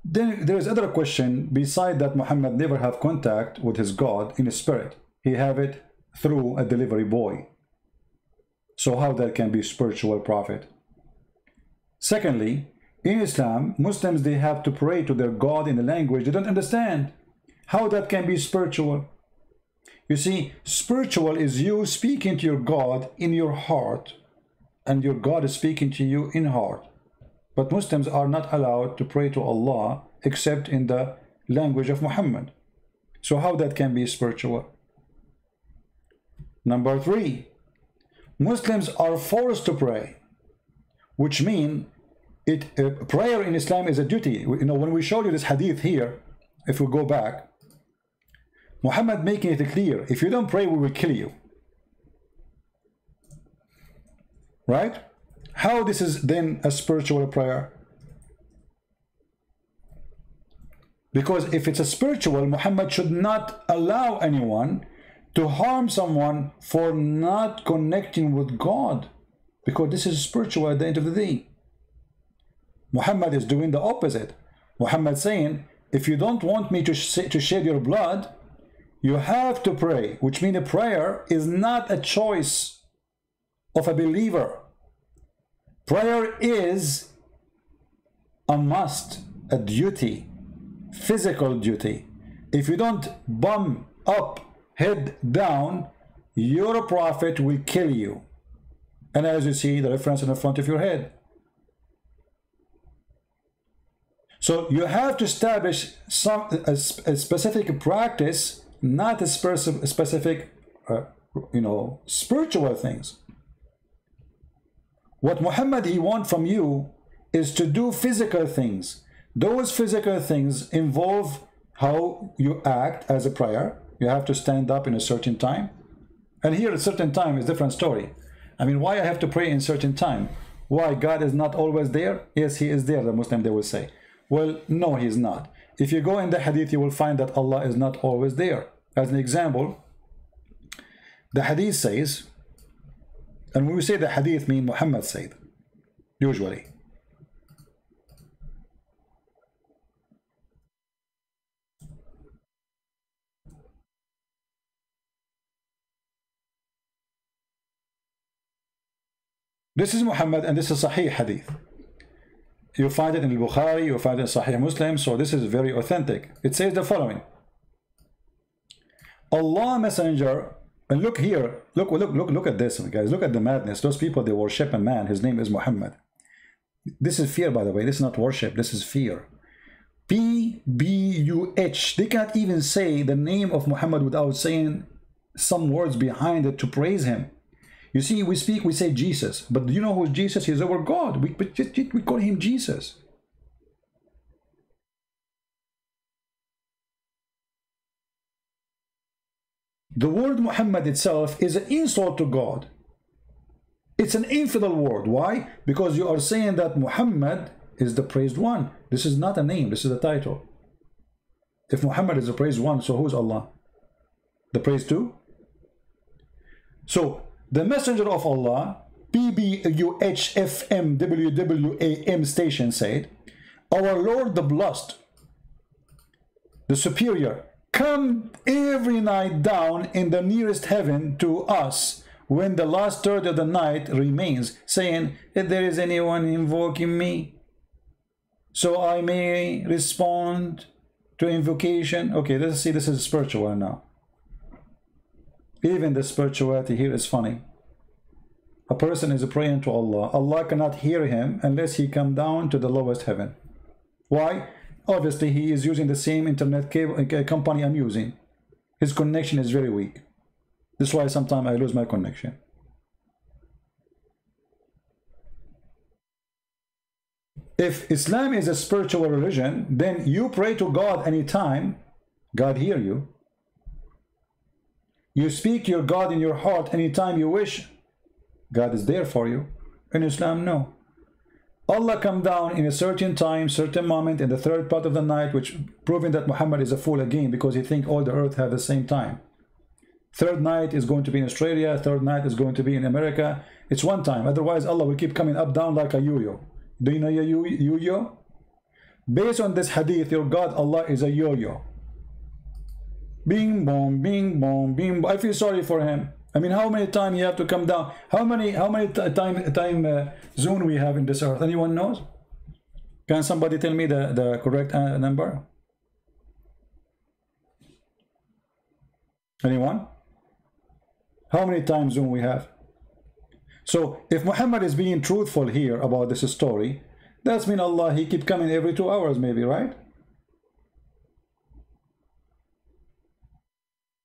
Speaker 1: then there is other question beside that Muhammad never have contact with his God in his spirit. He have it through a delivery boy. So how that can be spiritual prophet? Secondly, in Islam, Muslims, they have to pray to their God in a language they don't understand. How that can be spiritual? You see, spiritual is you speaking to your God in your heart, and your God is speaking to you in heart. But Muslims are not allowed to pray to Allah except in the language of Muhammad. So how that can be spiritual? Number 3, Muslims are forced to pray, which means prayer in Islam is a duty. You know, when we showed you this hadith here, if we go back, Muhammad making it clear, if you don't pray, we will kill you. Right? How this is then a spiritual prayer? Because if it's a spiritual, Muhammad should not allow anyone to harm someone for not connecting with God, because this is spiritual at the end of the day. Muhammad is doing the opposite. Muhammad saying, if you don't want me to shed your blood, you have to pray, which means a prayer is not a choice of a believer. Prayer is a must, a duty, physical duty. If you don't bum up, head down, your prophet will kill you. And as you see the reference in the front of your head. So you have to establish a specific practice, not a specific, spiritual things. What Muhammad he wants from you is to do physical things. Those physical things involve how you act as a prayer. You have to stand up in a certain time. And here a certain time is a different story. I mean, why I have to pray in certain time? Why God is not always there? Yes, he is there, the Muslim they will say. Well, no, he is not. If you go in the hadith, you will find that Allah is not always there. As an example, the hadith says, and when we say the hadith mean Muhammad said, usually. This is Muhammad and this is Sahih hadith. You find it in Al-Bukhari, you find it in Sahih Muslim, so this is very authentic. It says the following. Allah Messenger, and look here, look at this, guys, look at the madness. Those people, they worship a man, his name is Muhammad. This is fear, by the way, this is not worship, this is fear. P-B-U-H, they can't even say the name of Muhammad without saying some words behind it to praise him. You see, we say Jesus, but do you know who is Jesus? He's our God. We call him Jesus. The word Muhammad itself is an insult to God. It's an infidel word. Why? Because you are saying that Muhammad is the praised one. This is not a name, this is a title. If Muhammad is the praised one, so who's Allah? The praised two? So, the messenger of Allah, PBUHFMWWAM station said, our Lord the Blessed, the Superior, come every night down in the nearest heaven to us when the last third of the night remains, saying, if there is anyone invoking me, so I may respond to invocation. Okay, let's see, this is spiritual now. Even the spirituality here is funny. A person is praying to Allah. Allah cannot hear him unless he come down to the lowest heaven. Why? Obviously, he is using the same internet cable company I'm using. His connection is very weak. This is why sometimes I lose my connection. If Islam is a spiritual religion, then you pray to God anytime, God hear you. You speak to your God in your heart anytime you wish, God is there for you. In Islam, no. Allah come down in a certain time, certain moment in the third part of the night, which proving that Muhammad is a fool again because he think all the earth have the same time. Third night is going to be in Australia, third night is going to be in America. It's one time, otherwise Allah will keep coming up down like a yo-yo. Do you know a yo-yo? Based on this hadith, your God Allah is a yo-yo. Bing bong, bing bong, bing bong. I feel sorry for him. I mean, how many times you have to come down? How many time zone we have in this earth? Anyone knows? Can somebody tell me the correct number? Anyone? How many time zone we have? So if Muhammad is being truthful here about this story, that's mean Allah, he keep coming every 2 hours maybe, right?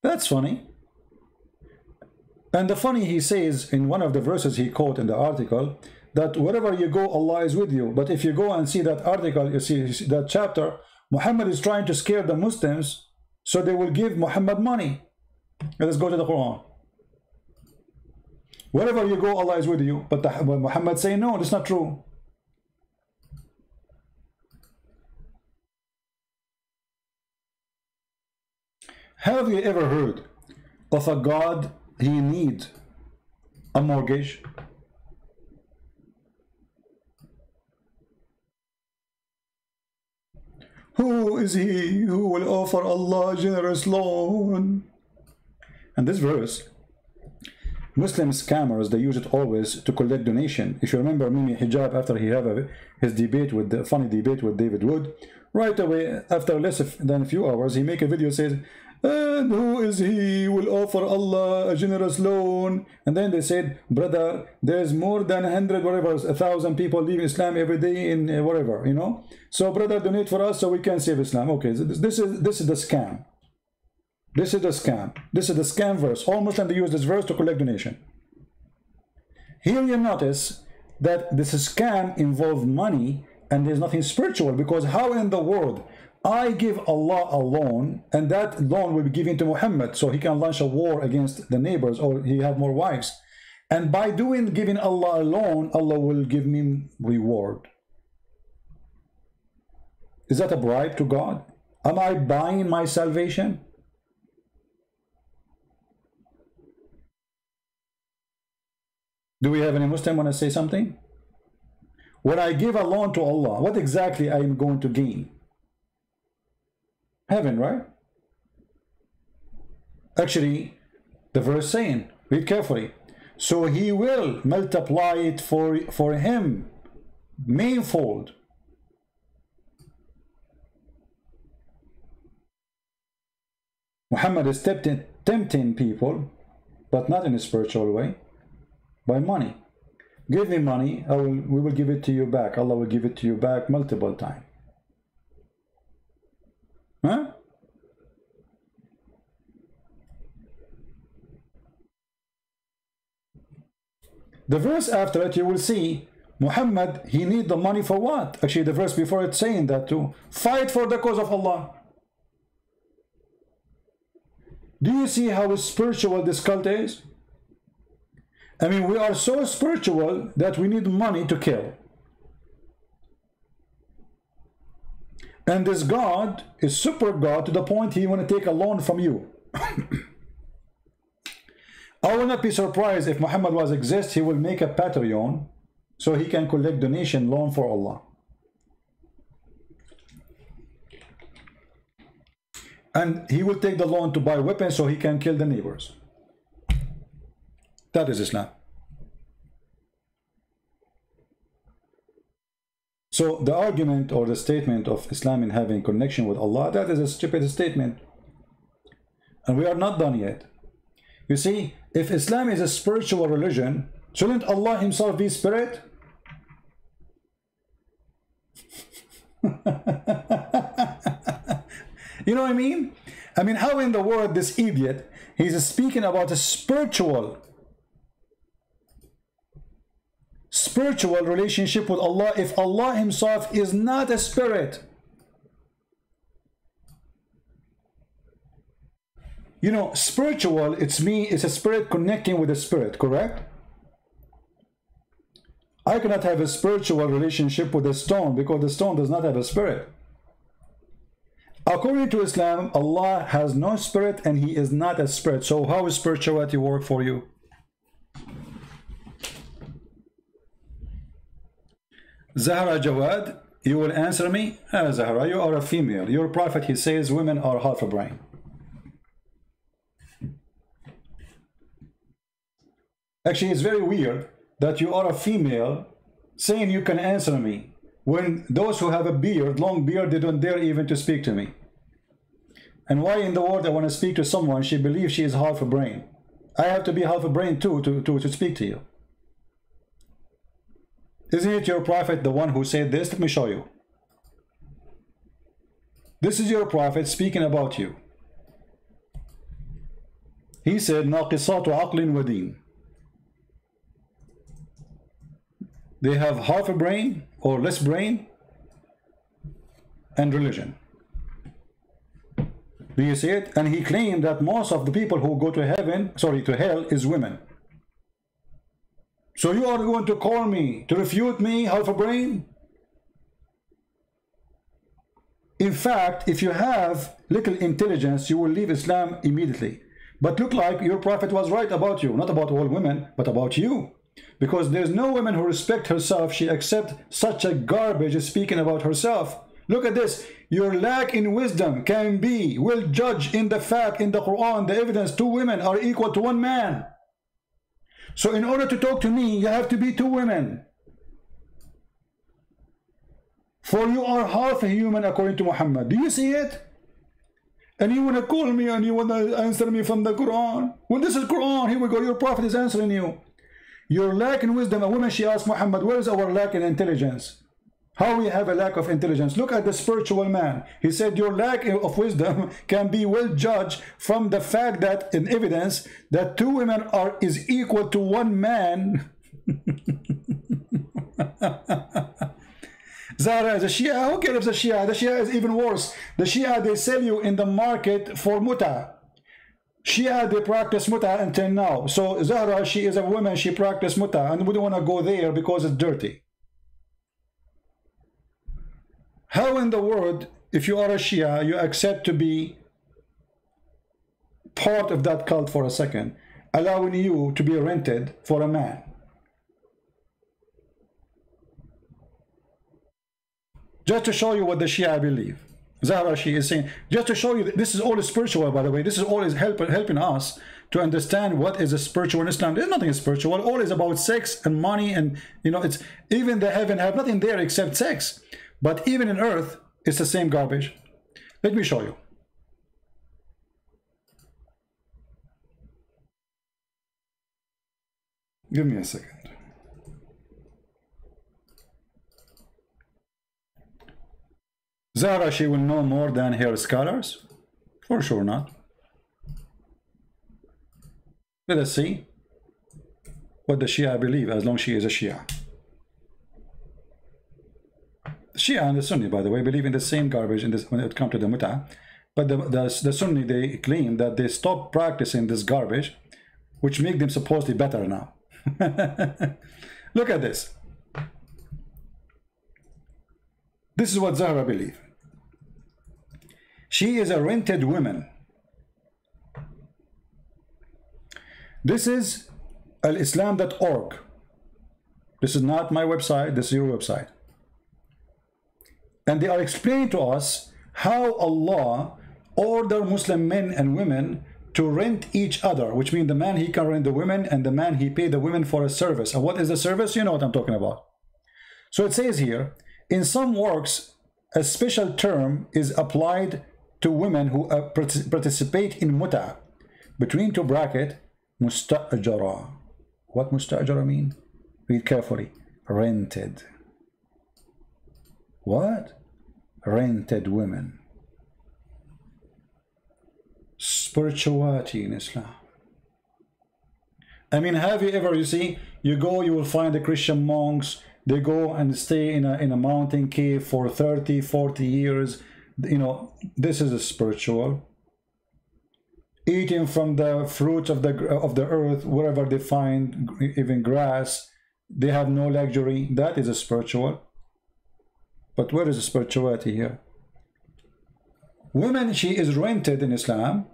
Speaker 1: That's funny. And the funny, he says in one of the verses he quote in the article, that wherever you go, Allah is with you. But if you go and see that article, you see that chapter, Muhammad is trying to scare the Muslims so they will give Muhammad money. Let's go to the Quran. Wherever you go, Allah is with you. But Muhammad say, no, that's not true. Have you ever heard of a God he need a mortgage? Who is he who will offer Allah generous loan? And this verse, Muslim scammers, they use it always to collect donation. If you remember Mimi Hijab, after he had his debate with the funny debate with David Wood, right away after less than a few hours, he make a video says, and who is he who will offer Allah a generous loan? And then they said, brother, there's more than 100 whatever 1,000 people leaving Islam every day in whatever, you know, so brother, donate for us so we can save Islam. Okay, so this is the scam. This is the scam. This is the scam verse. All Muslims, they use this verse to collect donation. Here you notice that this scam involves money and there's nothing spiritual, because how in the world I give Allah a loan and that loan will be given to Muhammad so he can launch a war against the neighbors or he have more wives, and by giving Allah a loan, Allah will give me reward. Is that a bribe to God? Am I buying my salvation? Do we have any Muslim want to say something? When I give a loan to Allah, what exactly I am going to gain? Heaven, right? Actually, the verse saying, read carefully, so he will multiply it for him manifold. Muhammad is tempting people, but not in a spiritual way, by money. Give me money, we will give it to you back. Allah will give it to you back multiple times. Huh? The verse after it, you will see Muhammad, he need the money for what? Actually, the verse before it saying that to fight for the cause of Allah. Do you see how spiritual this cult is? I mean, we are so spiritual that we need money to kill. And this God is super God to the point he want to take a loan from you. I will not be surprised if Muhammad was exist, he will make a Patreon so he can collect donation loan for Allah. And he will take the loan to buy weapons so he can kill the neighbors. That is Islam. So the argument or the statement of Islam in having connection with Allah, that is a stupid statement. And we are not done yet. You see, if Islam is a spiritual religion, shouldn't Allah himself be spirit? You know what I mean? I mean, how in the world this idiot, he's speaking about a spiritual relationship with Allah if Allah himself is not a spirit? You know, spiritual, it's a spirit connecting with a spirit, correct? I cannot have a spiritual relationship with a stone because the stone does not have a spirit. According to Islam, Allah has no spirit and He is not a spirit. So how does spirituality work for you? Zahra Jawad, you will answer me? Zahra, you are a female. Your prophet, he says women are half a brain. Actually, it's very weird that you are a female saying you can answer me when those who have a beard, long beard, they don't dare even to speak to me. And why in the world I want to speak to someone, she believes she is half a brain. I have to be half a brain too to speak to you. Isn't it your prophet the one who said this? Let me show you. This is your prophet speaking about you. He said, ناقصات عقل ودين. They have half a brain or less brain and religion. Do you see it? And he claimed that most of the people who go to heaven, sorry, to hell is women. So you are going to call me to refute me, half a brain? In fact, if you have little intelligence, you will leave Islam immediately. But look like your prophet was right about you, not about all women, but about you. Because there's no woman who respects herself, she accepts such a garbage speaking about herself. Look at this. Your lack in wisdom will judge in the fact, in the Quran, the evidence, 2 women are equal to 1 man. So in order to talk to me, you have to be 2 women. For you are half a human according to Muhammad. Do you see it? And you want to call me and you want to answer me from the Quran. Well, this is Quran. Here we go. Your prophet is answering you. Your lack in wisdom. A woman, she asked Muhammad, where is our lack in intelligence? How we have a lack of intelligence? Look at the spiritual man. He said your lack of wisdom can be well judged from the fact that in evidence that 2 women is equal to 1 man. Zara is a Shia. Who cares if it's a Shia? The Shia is even worse. The Shia, they sell you in the market for muta. Shia, they practice muta until now. So Zahra, she is a woman, she practices muta, and we don't want to go there because it's dirty. How in the world, if you are a Shia, you accept to be part of that cult for a second, allowing you to be rented for a man? Just to show you what the Shia believe. Zahra, she is saying, just to show you, this is all spiritual, by the way. This is all is helping us to understand what is a spiritual in Islam. There's nothing spiritual. All is about sex and money, and you know, it's even the heaven have nothing there except sex. But even in earth, it's the same garbage. Let me show you. Give me a second. Zahra, she will know more than her scholars? For sure not. Let us see what the Shia believe, as long as she is a Shia. The Shia and the Sunni, by the way, believe in the same garbage in this, when it comes to the muta. But the Sunni, they claim that they stopped practicing this garbage, which make them supposedly better now. Look at this. This is what Zahra believes. She is a rented woman. This is alislam.org. This is not my website, this is your website. And they are explaining to us how Allah ordered Muslim men and women to rent each other, which means the man, he can rent the women, and the man, he pay the women for a service. And what is the service? You know what I'm talking about. So it says here, in some works, a special term is applied to women who participate in muta, between 2 brackets, musta'jara. What musta'jara mean? Read carefully. Rented. What? Rented women. Spirituality in Islam. I mean, have you ever, you see, you go, you will find the Christian monks, they go and stay in a mountain cave for 30, 40 years. You know, this is a spiritual. Eating from the fruits of the earth, wherever they find, even grass. They have no luxury. That is a spiritual. But where is the spirituality here? Women, she is rented in Islam,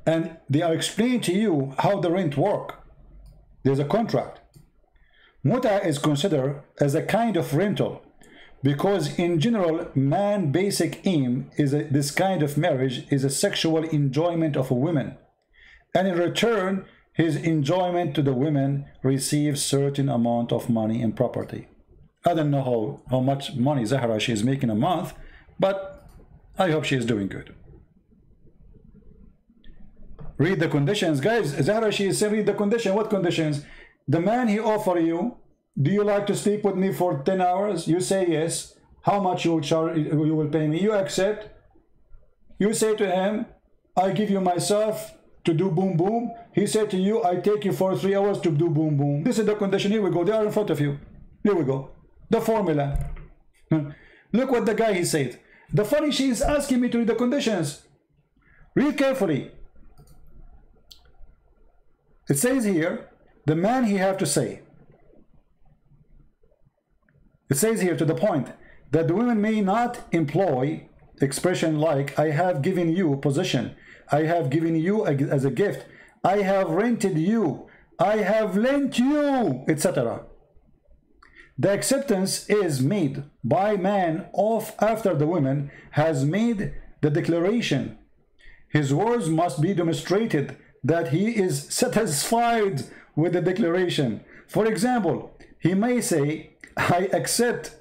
Speaker 1: and they are explaining to you how the rent work. There's a contract. Muta is considered as a kind of rental, because in general, man's basic aim is this kind of marriage is a sexual enjoyment of a woman, and in return, his enjoyment to the women receives certain amount of money and property. I don't know how much money Zahra she is making a month, but I hope she is doing good. Read the conditions, guys. Zahra she is saying read the condition. What conditions? The man he offer you, do you like to sleep with me for 10 hours? You say yes. How much you will charge? You will pay me. You accept. You say to him, I give you myself to do boom boom. He said to you, I take you for 3 hours to do boom boom. This is the condition. Here we go. They are in front of you. Here we go. The formula. Look what the guy he said. The funny, she is asking me to read the conditions. Read carefully. It says here, the man he have to say. It says here to the point that the women may not employ expression like I have given you possession, I have given you as a gift, I have rented you, I have lent you, etc. The acceptance is made by man after the woman has made the declaration. His words must be demonstrated that he is satisfied with the declaration. For example, he may say, I accept,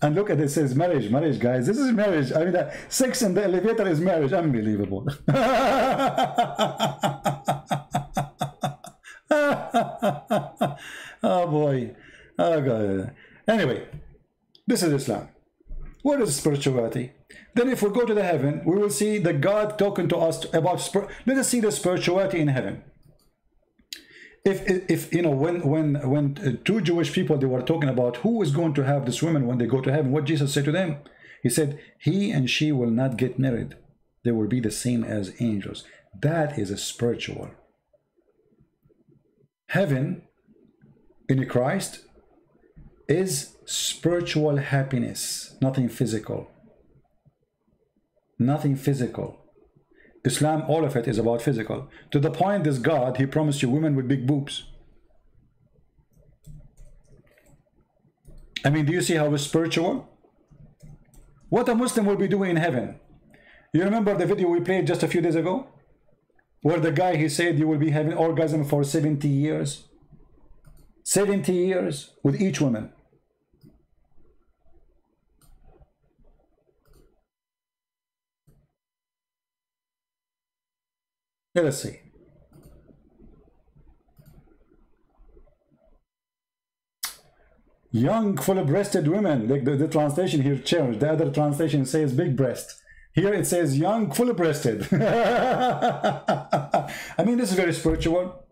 Speaker 1: and look at it, says marriage, guys. This is marriage. I mean, that sex in the elevator is marriage. Unbelievable. Oh boy. Oh God. Anyway, this is Islam. What is spirituality? Then if we go to the heaven, we will see the God talking to us about let us see the spirituality in heaven. If you know, when two Jewish people, they were talking about who is going to have this woman when they go to heaven, what Jesus said to them, he said, he and she will not get married. They will be the same as angels. That is a spiritual. Heaven in Christ is spiritual happiness, nothing physical. Nothing physical. Islam, all of it is about physical. To the point, this God, he promised you women with big boobs. I mean, do you see how it's spiritual? What a Muslim will be doing in heaven. You remember the video we played just a few days ago? Where the guy, he said you will be having orgasm for 70 years. 70 years with each woman. Let us see. Young, full-breasted women. Like the translation here changed. The other translation says big breast. Here it says young, full-breasted. I mean, this is very spiritual.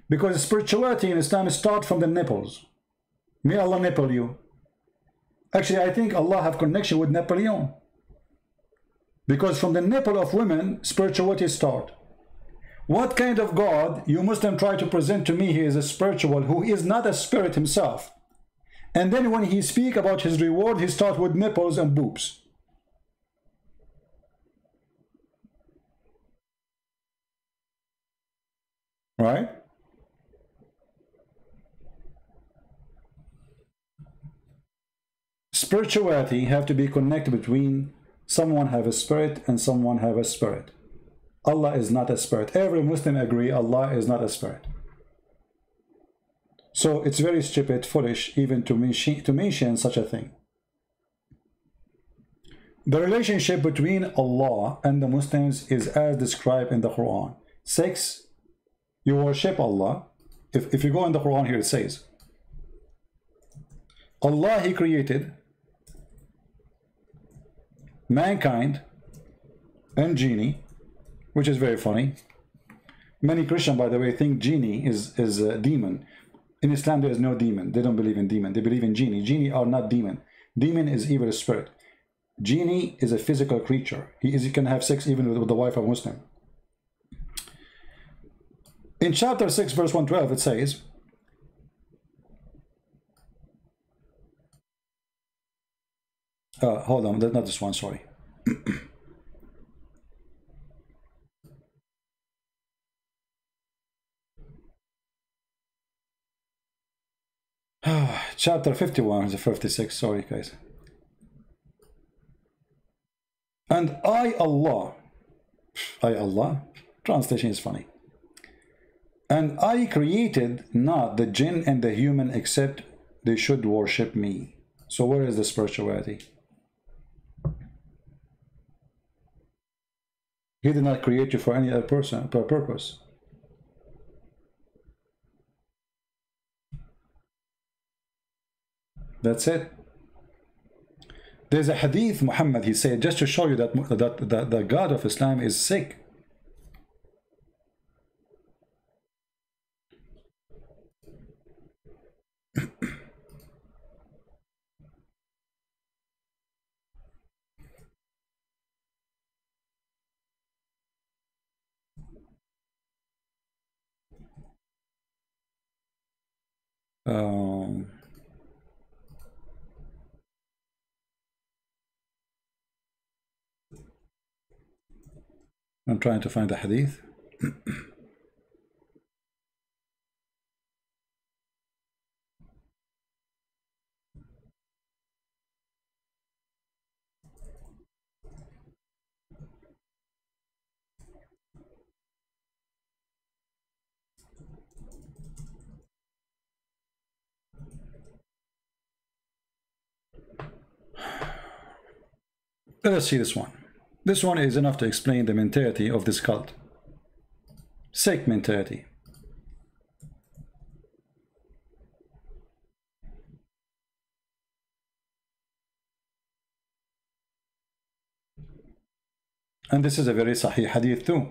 Speaker 1: Because spirituality in Islam starts from the nipples. May Allah nipple you. Actually, I think Allah have connection with Napoleon. Because from the nipple of women, spirituality starts. What kind of God you Muslim try to present to me? He is a spiritual who is not a spirit himself. And then when he speak about his reward, he start with nipples and boobs. Right? Spirituality have to be connected between someone have a spirit and someone have a spirit. Allah is not a spirit. Every Muslim agree Allah is not a spirit. So it's very stupid, foolish, even to mention such a thing. The relationship between Allah and the Muslims is as described in the Quran. 6, you worship Allah. If you go in the Quran here, it says, Allah, he created mankind and genie, which is very funny. Many Christians, by the way, think genie is a demon. In Islam, there is no demon. They don't believe in demon. They believe in genie. Genie are not demon. Demon is evil spirit. Genie is a physical creature. He can have sex even with the wife of a Muslim. In chapter 6, verse 112, it says, Hold on, that's not this one, sorry. Chapter 51 is 56, sorry guys. And I, Allah, translation is funny. And I created not the jinn and the human except they should worship me. So where is the spirituality? He did not create you for any other person, per purpose. That's it. There's a hadith, Muhammad, he said, just to show you that the God of Islam is sick. I'm trying to find the hadith. Let us see this one. This one is enough to explain the mentality of this cult. Sick mentality. And this is a very sahih hadith too.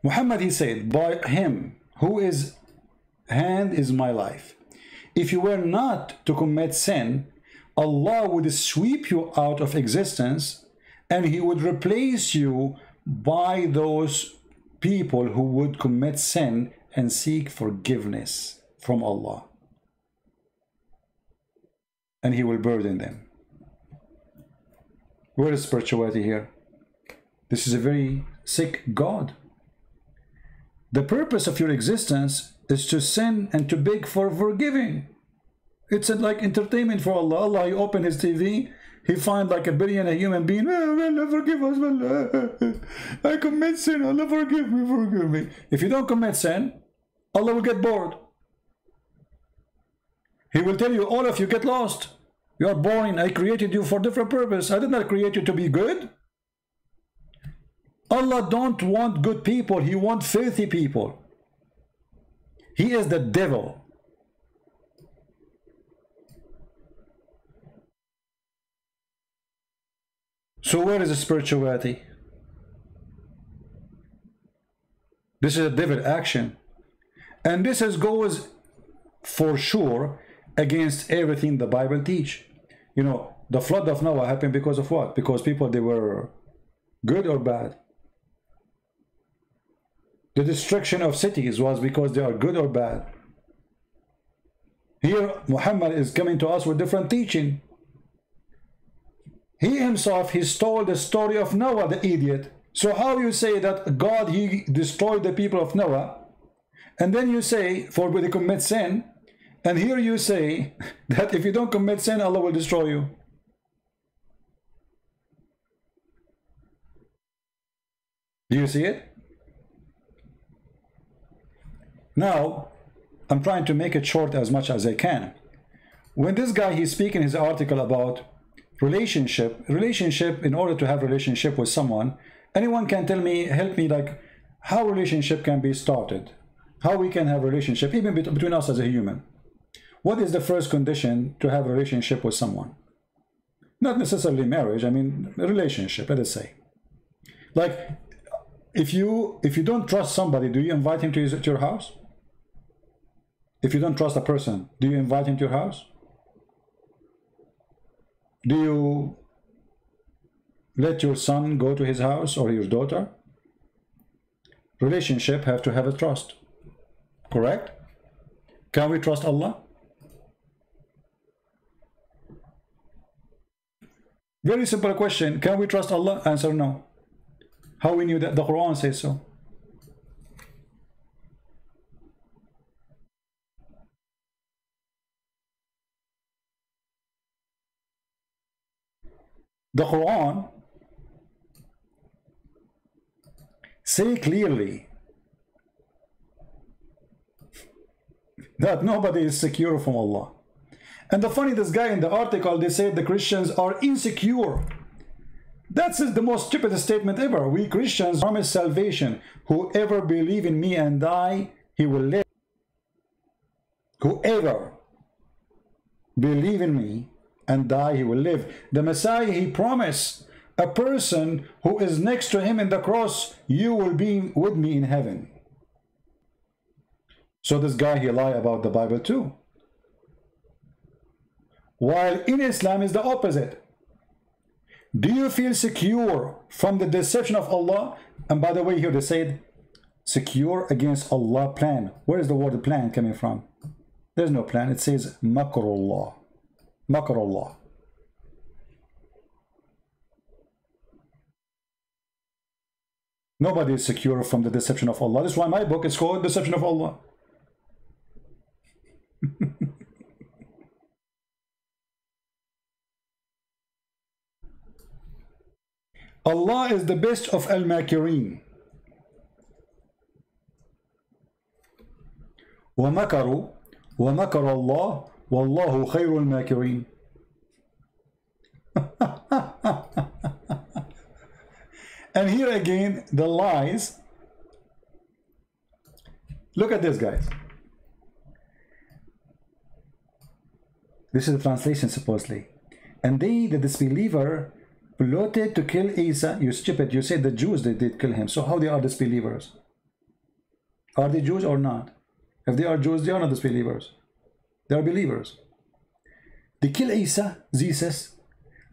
Speaker 1: Muhammad, he said, by him who is hand is my life. If you were not to commit sin, Allah would sweep you out of existence and he would replace you by those people who would commit sin and seek forgiveness from Allah. And he will burden them. Where is spirituality here? This is a very sick God. The purpose of your existence is to sin and to beg for forgiving. It's like entertainment for Allah. Allah, he opened his TV, he find like 1 billion a human being. Oh, Allah, forgive us, Allah. I commit sin, Allah, forgive me, forgive me. If you don't commit sin, Allah will get bored. He will tell you, all of you get lost. You are boring. I created you for different purpose. I did not create you to be good. Allah don't want good people. He wants filthy people. He is the devil. So where is the spirituality? This is a devil action. And this goes for sure against everything the Bible teach. You know, the flood of Noah happened because of what? Because people, they were good or bad? The destruction of cities was because they are good or bad? Here, Muhammad is coming to us with different teaching. He himself, he stole the story of Noah, the idiot. So how you say that God, he destroyed the people of Noah, and then you say, for they commit sin, and here you say that if you don't commit sin, Allah will destroy you. Do you see it? Now, I'm trying to make it short as much as I can. When this guy, he's speaking his article about relationship, in order to have relationship with someone, anyone can tell me, help me, like how relationship can be started, how we can have relationship, even between us as a human. What is the first condition to have a relationship with someone? Not necessarily marriage, I mean relationship, let us say. Like, if you don't trust somebody, do you invite him to your house? If you don't trust a person, do you invite him to your house? Do you let your son go to his house or your daughter? Relationship have to have a trust. Correct? Can we trust Allah? Very simple question. Can we trust Allah? Answer no. How we knew that? The Quran says so. The Quran say clearly that nobody is secure from Allah. And the funny, this guy in the article, they say the Christians are insecure. That's the most stupid statement ever. We Christians promise salvation. Whoever believe in me and die, he will live. Whoever believe in me and die, he will live. The Messiah, he promised a person who is next to him in the cross, you will be with me in heaven. So this guy, he lied about the Bible too. While in Islam is the opposite. Do you feel secure from the deception of Allah? And by the way, here they said secure against Allah plan. Where is the word plan coming from? There's no plan. It says makrullah. Makrullah. Nobody is secure from the deception of Allah. That's why my book is called Deception of Allah. Allah is the best of al-makirin. وَمَكَرُوا وَمَكَرَ اللَّهُ وَاللَّهُ خَيْرُ الْمَاكِرِينَ. And here again, the lies. Look at this, guys. This is the translation, supposedly. And they, the disbeliever, plotted to kill Isa. You stupid. You said the Jews, they did kill him. So how they are disbelievers? Are they Jews or not? If they are Jews, they are not disbelievers. They are believers. They kill Isa, Jesus.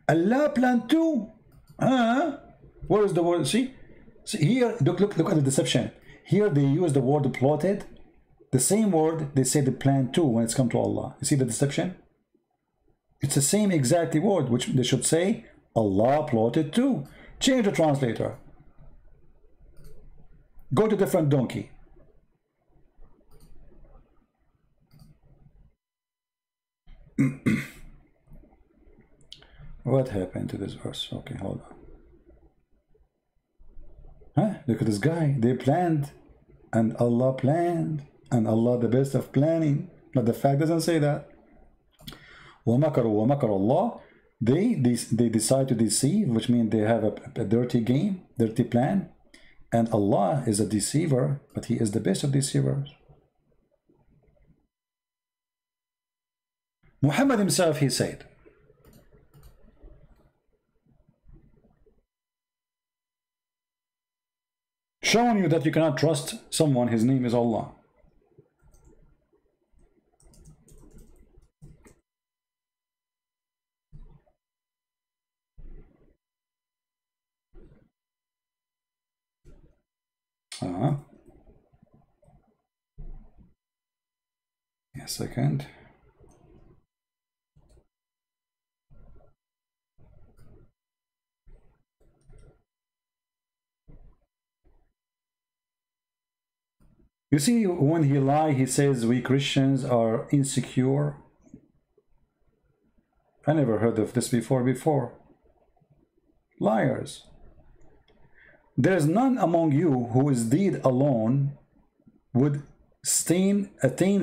Speaker 1: Allah planned too. Where is the word? See here, look at the deception. Here they use the word plotted. The same word they say the plan too when it's come to Allah. You see the deception? It's the same exact word, which they should say Allah plotted too. Change the translator. Go to different donkey. What happened to this verse? Okay, hold on. Look at this guy. They planned, and Allah planned, and Allah the best of planning. But the fact doesn't say that. وَمَكَرُوا وَمَكَرَ اللَّهُ. They decide to deceive, which means they have a dirty game, dirty plan. And Allah is a deceiver, but He is the best of deceivers. Muhammad himself, he said, showing you that you cannot trust someone, his name is Allah. A second. You see, when he lies, he says we Christians are insecure. I never heard of this before. Liars. There is none among you who is deed alone would attain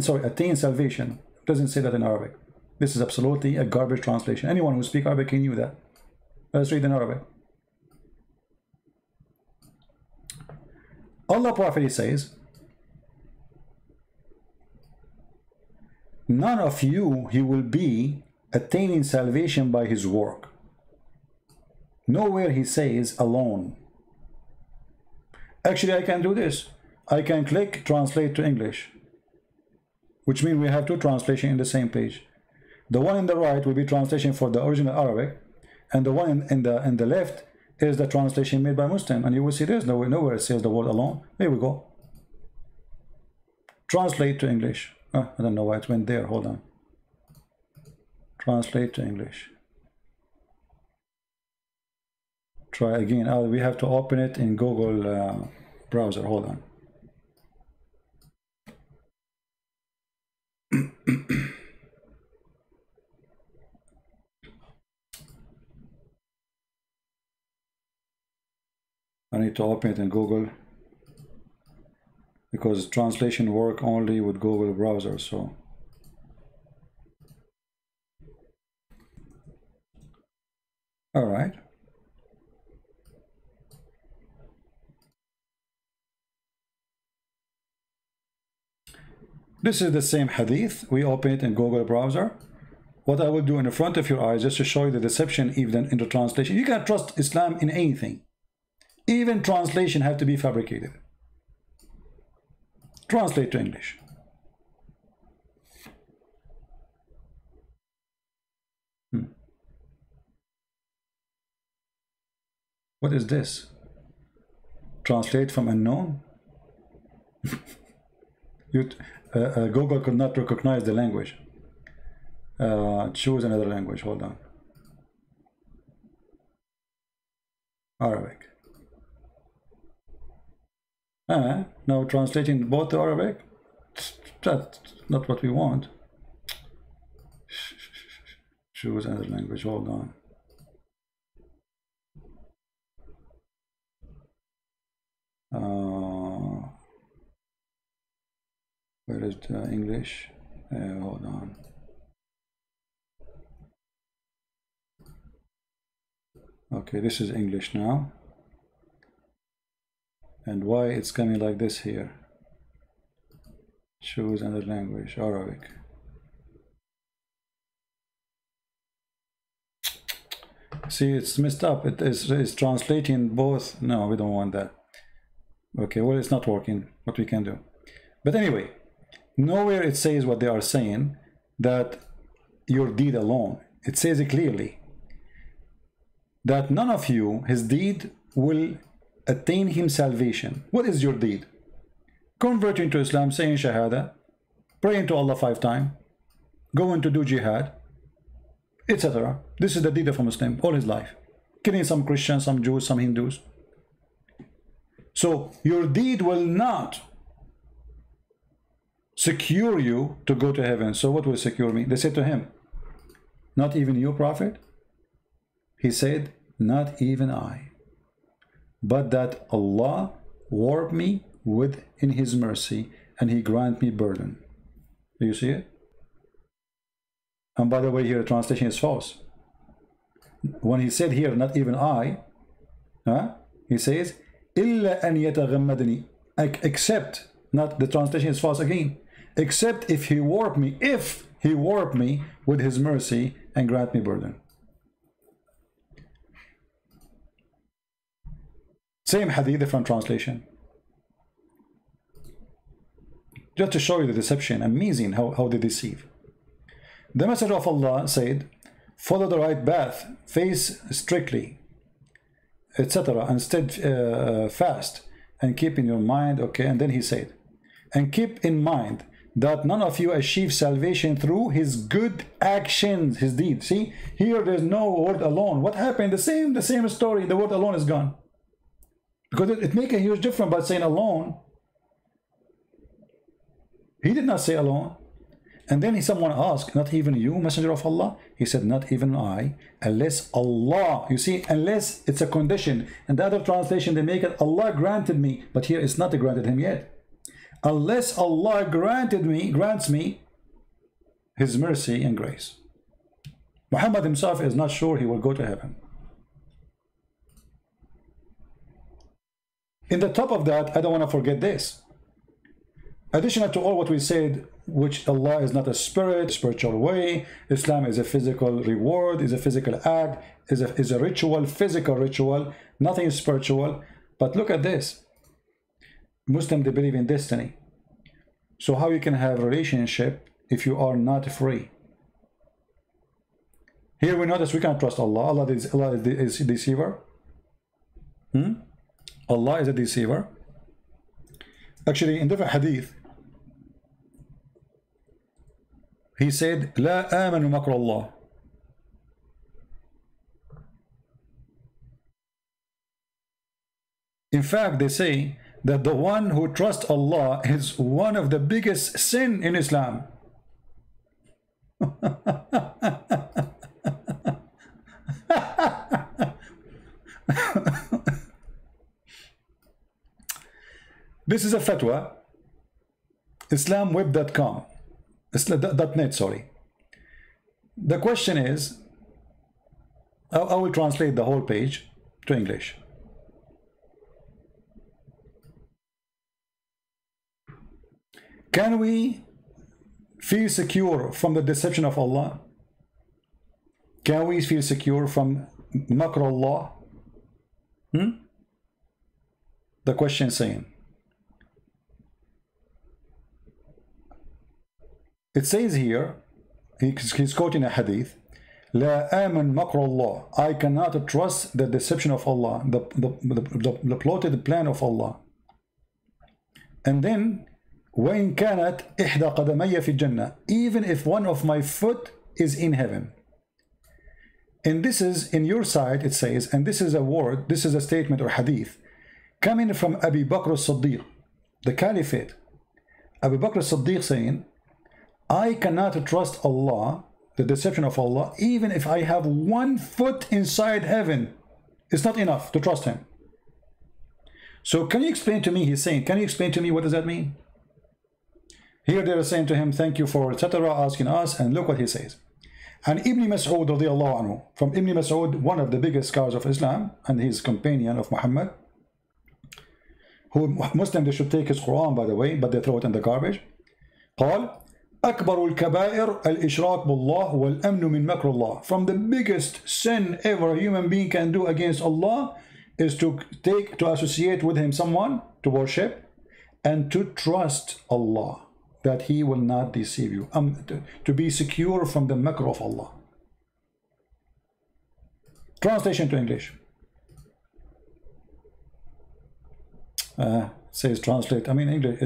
Speaker 1: salvation. It doesn't say that in Arabic. This is absolutely a garbage translation. Anyone who speaks Arabic knew that. Let's read in Arabic. Allah Prophet, he says, none of you he will be attaining salvation by his work. Nowhere he says alone. Actually, I can do this. I can click translate to English, which means we have two translations in the same page. The one in the right will be translation for the original Arabic, and the one in the left is the translation made by Muslim. And you will see there's nowhere it says the word alone. There we go. Translate to English. I don't know why it went there. Hold on. Translate to English. Try again. Oh, we have to open it in Google browser. Hold on. I need to open it in Google because translation work only with Google browser. So all right. This is the same hadith. We open it in Google browser. What I will do in the front of your eyes just to show you the deception even in the translation. You can't trust Islam in anything. Even translation have to be fabricated. Translate to English. What is this? Translate from unknown? Google could not recognize the language. Choose another language. Hold on. Arabic. Now translating both to Arabic. That's not what we want. Choose another language. Hold on. Where is the English? Hold on. Okay, this is English now. And why it's coming like this here? Choose another language, Arabic. See, it's messed up. It's translating both. No, we don't want that. Okay, well, it's not working. What we can do. But anyway, nowhere it says what they are saying, that your deed alone. It says it clearly that none of you, his deed, will attain him salvation. What is your deed? Convert into Islam, saying Shahada, praying to Allah 5 times, going to do jihad, etc. This is the deed of a Muslim all his life. Killing some Christians, some Jews, some Hindus. So your deed will not secure you to go to heaven. So what will secure me? They said to him, not even you, Prophet? He said, not even I, but that Allah warp me within his mercy and he grant me burden. Do you see it? And by the way, here the translation is false. When he said here, not even I, he says, إِلَّا أَنْ يَتَغَمَّدْنِي, except, not, the translation is false again, except if he warp me with his mercy and grant me burden. Same hadith, different translation. Just to show you the deception, amazing how they deceive. The Messenger of Allah said, follow the right path, face strictly, etc. and steadfast, and keep in your mind, okay, and then he said, and keep in mind that none of you achieve salvation through his good actions, his deeds. See, here there's no word alone. What happened? The same story, the word alone is gone. Because it makes a huge difference by saying alone. He did not say alone. And then someone asked, not even you, Messenger of Allah? He said, not even I, unless Allah. You see, unless it's a condition. And the other translation, they make it, Allah granted me. But here it's not granted him yet. Unless Allah grants me his mercy and grace. Muhammad himself is not sure he will go to heaven. In the top of that, I don't want to forget this. Additional to all what we said, which Allah is not a spirit, spiritual way, Islam is a physical reward, is a physical act, is a ritual, physical ritual, nothing is spiritual. But look at this. Muslims, they believe in destiny. So how you can have a relationship if you are not free? Here we notice we can't trust Allah. Allah is a deceiver. Allah is a deceiver. Actually, in different hadith, he said, لا آمنوا مكر الله. In fact, they say that the one who trusts Allah is one of the biggest sin in Islam. This is a fatwa, islamweb.com, .net, sorry. The question is, I will translate the whole page to English. Can we feel secure from the deception of Allah? Can we feel secure from makr Allah? The question saying, it says here, he's quoting a hadith, La aman makr Allah. I cannot trust the deception of Allah, the plotted plan of Allah. And then, وَإِن كَانَتْ إِحْدَى قَدَمَيَّ فِي الْجَنَّةِ, even if one of my foot is in heaven. And this is, in your side, it says, and this is a word, this is a statement or hadith, coming from Abu Bakr as-Siddiq, the Caliphate. Abu Bakr as-Siddiq saying, I cannot trust Allah, the deception of Allah, even if I have one foot inside heaven. It's not enough to trust him. So can you explain to me, he's saying, can you explain to me what does that mean? Here they are saying to him, thank you for etc., asking us, and look what he says. And Ibn Mas'ud radiallahu anhu, from Ibn Mas'ud, one of the biggest scholars of Islam, and his companion of Muhammad, who Muslims, they should take his Quran, by the way, but they throw it in the garbage. قال أكبر الكبائر الإشراك بالله والأمن من مكر الله. From the biggest sin ever a human being can do against Allah is to associate with him someone to worship and to trust Allah that he will not deceive you, to be secure from the makr of Allah. Translation to English. Says translate. I mean English.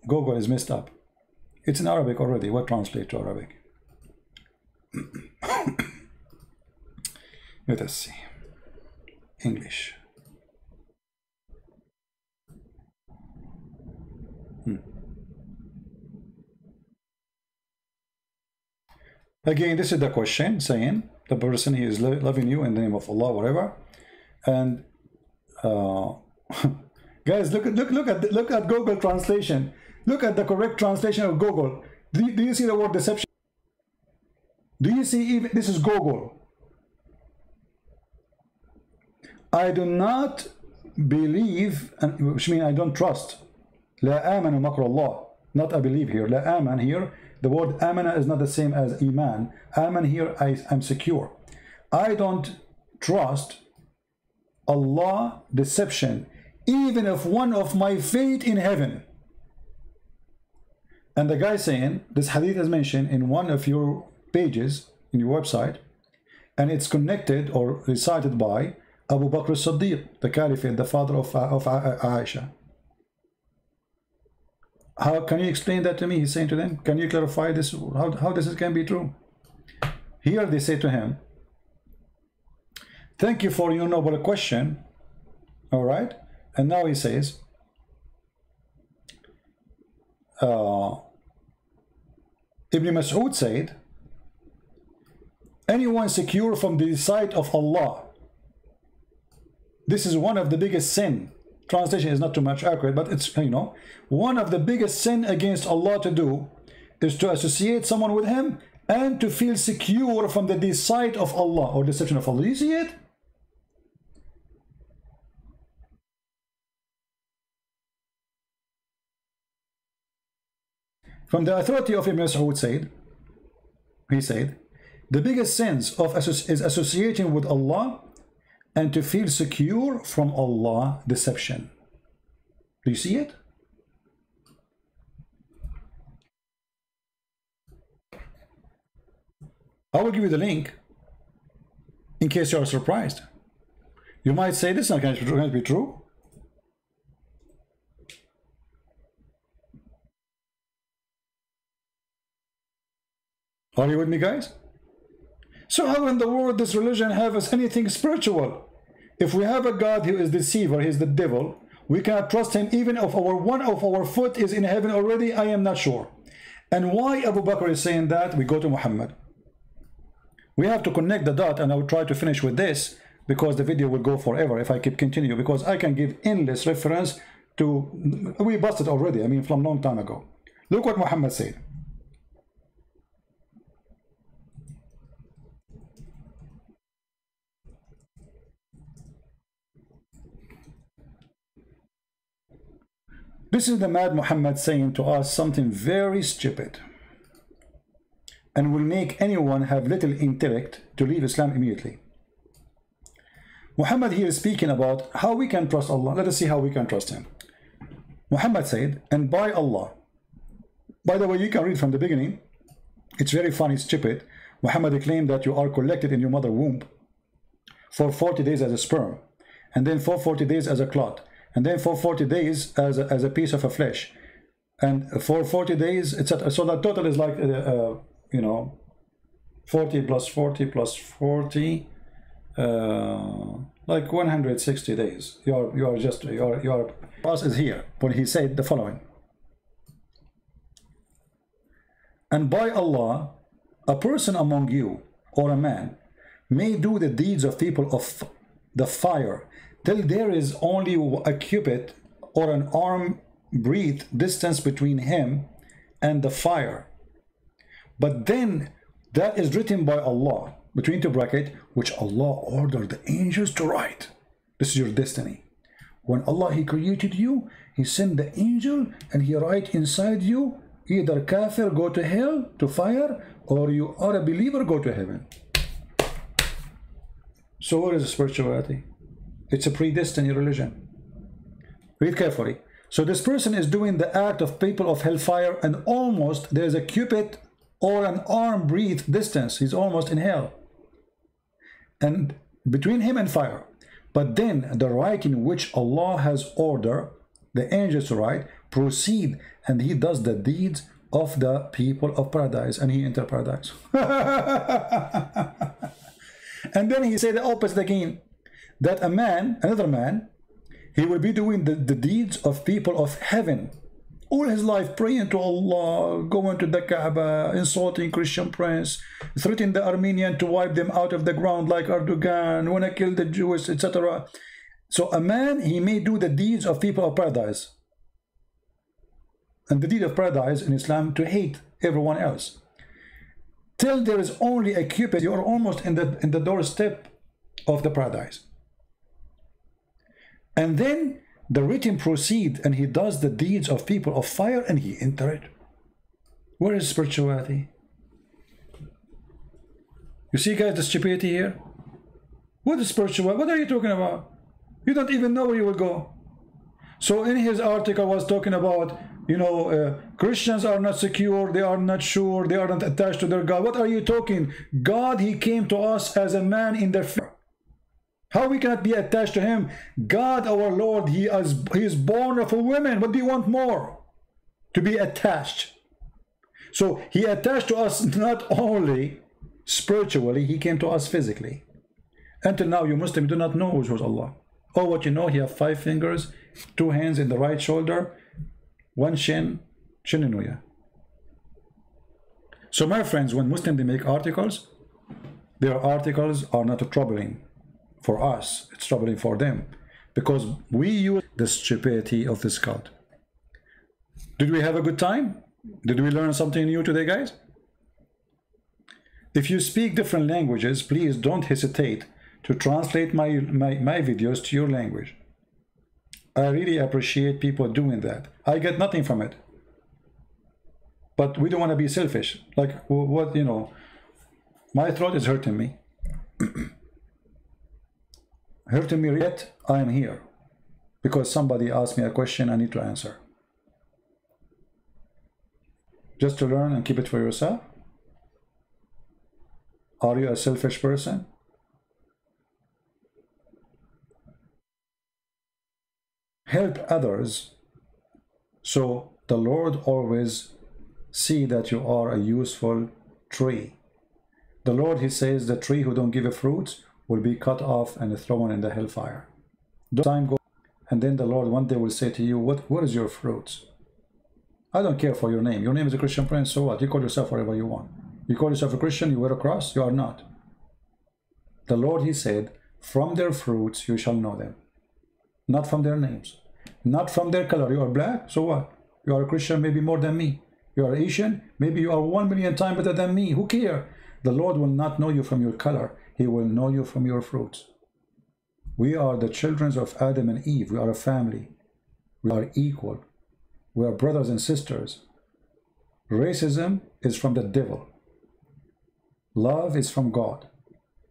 Speaker 1: Google is messed up. It's in Arabic already. What translate to Arabic? Let us see. English. Again, this is the question saying the person, he is loving you in the name of Allah, whatever. And guys, look at Google translation. Look at the correct translation of Google. Do you see the word deception? Do you see even this is Google? I do not believe, which means I don't trust. La amanu makr Allah. Not I believe here. La aman here. The word amana is not the same as iman. Aman here, I'm secure. I don't trust Allah deception, even if one of my feet in heaven. And the guy saying, this hadith is mentioned in one of your pages in your website, and it's connected or recited by Abu Bakr as-Siddiq, the Caliphate, the father of Aisha. How can you explain that to me? He's saying to them, can you clarify this? How this can be true? Here they say to him, thank you for your noble question. All right. And now he says, Ibn Mas'ud said, anyone secure from the sight of Allah. This is one of the biggest sin. Translation is not too much accurate, but it's, you know, one of the biggest sin against Allah to do is to associate someone with him and to feel secure from the sight of Allah or deception of Allah. Do you see it? From the authority of Ibn Mas'ud said, he said, the biggest sins is associating with Allah and to feel secure from Allah deception. Do you see it? I will give you the link in case you are surprised. You might say this is not going to be true. Are you with me, guys? So how in the world does religion have as anything spiritual? If we have a God who is deceiver, he is the devil, we cannot trust him even if one of our foot is in heaven already. I am not sure. And why Abu Bakr is saying that? We go to Muhammad. We have to connect the dot, and I will try to finish with this because the video will go forever if I keep continue, because I can give endless reference to, we busted already, I mean from long time ago. Look what Muhammad said. This is the mad Muhammad saying to us something very stupid and will make anyone have little intellect to leave Islam immediately. Muhammad here is speaking about how we can trust Allah. Let us see how we can trust him. Muhammad said, and by Allah. By the way, you can read from the beginning. It's very funny, stupid. Muhammad claimed that you are collected in your mother womb for 40 days as a sperm, and then for 40 days as a clot, and then for 40 days as a piece of a flesh, and for 40 days, etc. So the total is like, you know, 40 plus 40 plus 40, like 160 days. Your boss is here when he said the following. And by Allah, a person among you, or a man, may do the deeds of people of the fire till there is only a cubit or an arm breadth distance between him and the fire. But then that is written by Allah, between two brackets, which Allah ordered the angels to write. This is your destiny. When Allah, he created you, he sent the angel and he write inside you, either kafir, go to hell, to fire, or you are a believer, go to heaven. So what is spirituality? It's a predestined religion. Read carefully. So this person is doing the act of people of hellfire, and almost there's a cubit or an arm breadth distance. He's almost in hell. And between him and fire. But then the writing which Allah has ordered the angels to write proceed, and he does the deeds of the people of paradise, and he enter paradise. And then he said the opposite again, that a man, another man, he will be doing the deeds of people of heaven all his life, praying to Allah, going to the Kaaba, insulting Christian prince, threatening the Armenian to wipe them out of the ground like Erdogan, wanna kill the Jews, etc. So a man, he may do the deeds of people of paradise. And the deed of paradise in Islam, to hate everyone else. Till there is only a cubit, you are almost in the doorstep of the paradise. And then the written proceed, and he does the deeds of people of fire, and he enter it. Where is spirituality? You see, guys, the stupidity here? What is spirituality? What are you talking about? You don't even know where you will go. So in his article was talking about, you know, Christians are not secure, they are not sure, they are not attached to their God. What are you talking? God, he came to us as a man in their fear. How we cannot be attached to him? God, our Lord, he is born of a woman. What do you want more? To be attached. So he attached to us not only spiritually, he came to us physically. Until now, you Muslims do not know who's Allah. Oh, what you know, he has 5 fingers, 2 hands in the right shoulder, 1 chin, Chinnuya. So my friends, when Muslims, they make articles, their articles are not troubling for us, it's troubling for them, because we use the stupidity of this God. Did we have a good time? Did we learn something new today, guys? If you speak different languages, please don't hesitate to translate my videos to your language. I really appreciate people doing that. I get nothing from it, but we don't want to be selfish. Like, what, you know, my throat is hurting me. Hurting me, yet I am here because somebody asked me a question I need to answer. Just to learn and keep it for yourself? Are you a selfish person? Help others, so the Lord always see that you are a useful tree. The Lord, he says, the tree who don't give fruits will be cut off and thrown in the hellfire. Time goes, and then the Lord one day will say to you, what is your fruits? I don't care for your name. Your name is a Christian prince, so what? You call yourself whatever you want. You call yourself a Christian, you wear a cross, you are not. The Lord, he said, from their fruits you shall know them. Not from their names. Not from their color. You are black, so what? You are a Christian, maybe more than me. You are Asian, maybe you are 1,000,000 times better than me. Who cares? The Lord will not know you from your color. He will know you from your fruits. We are the children of Adam and Eve. We are a family. We are equal. We are brothers and sisters. Racism is from the devil. Love is from God.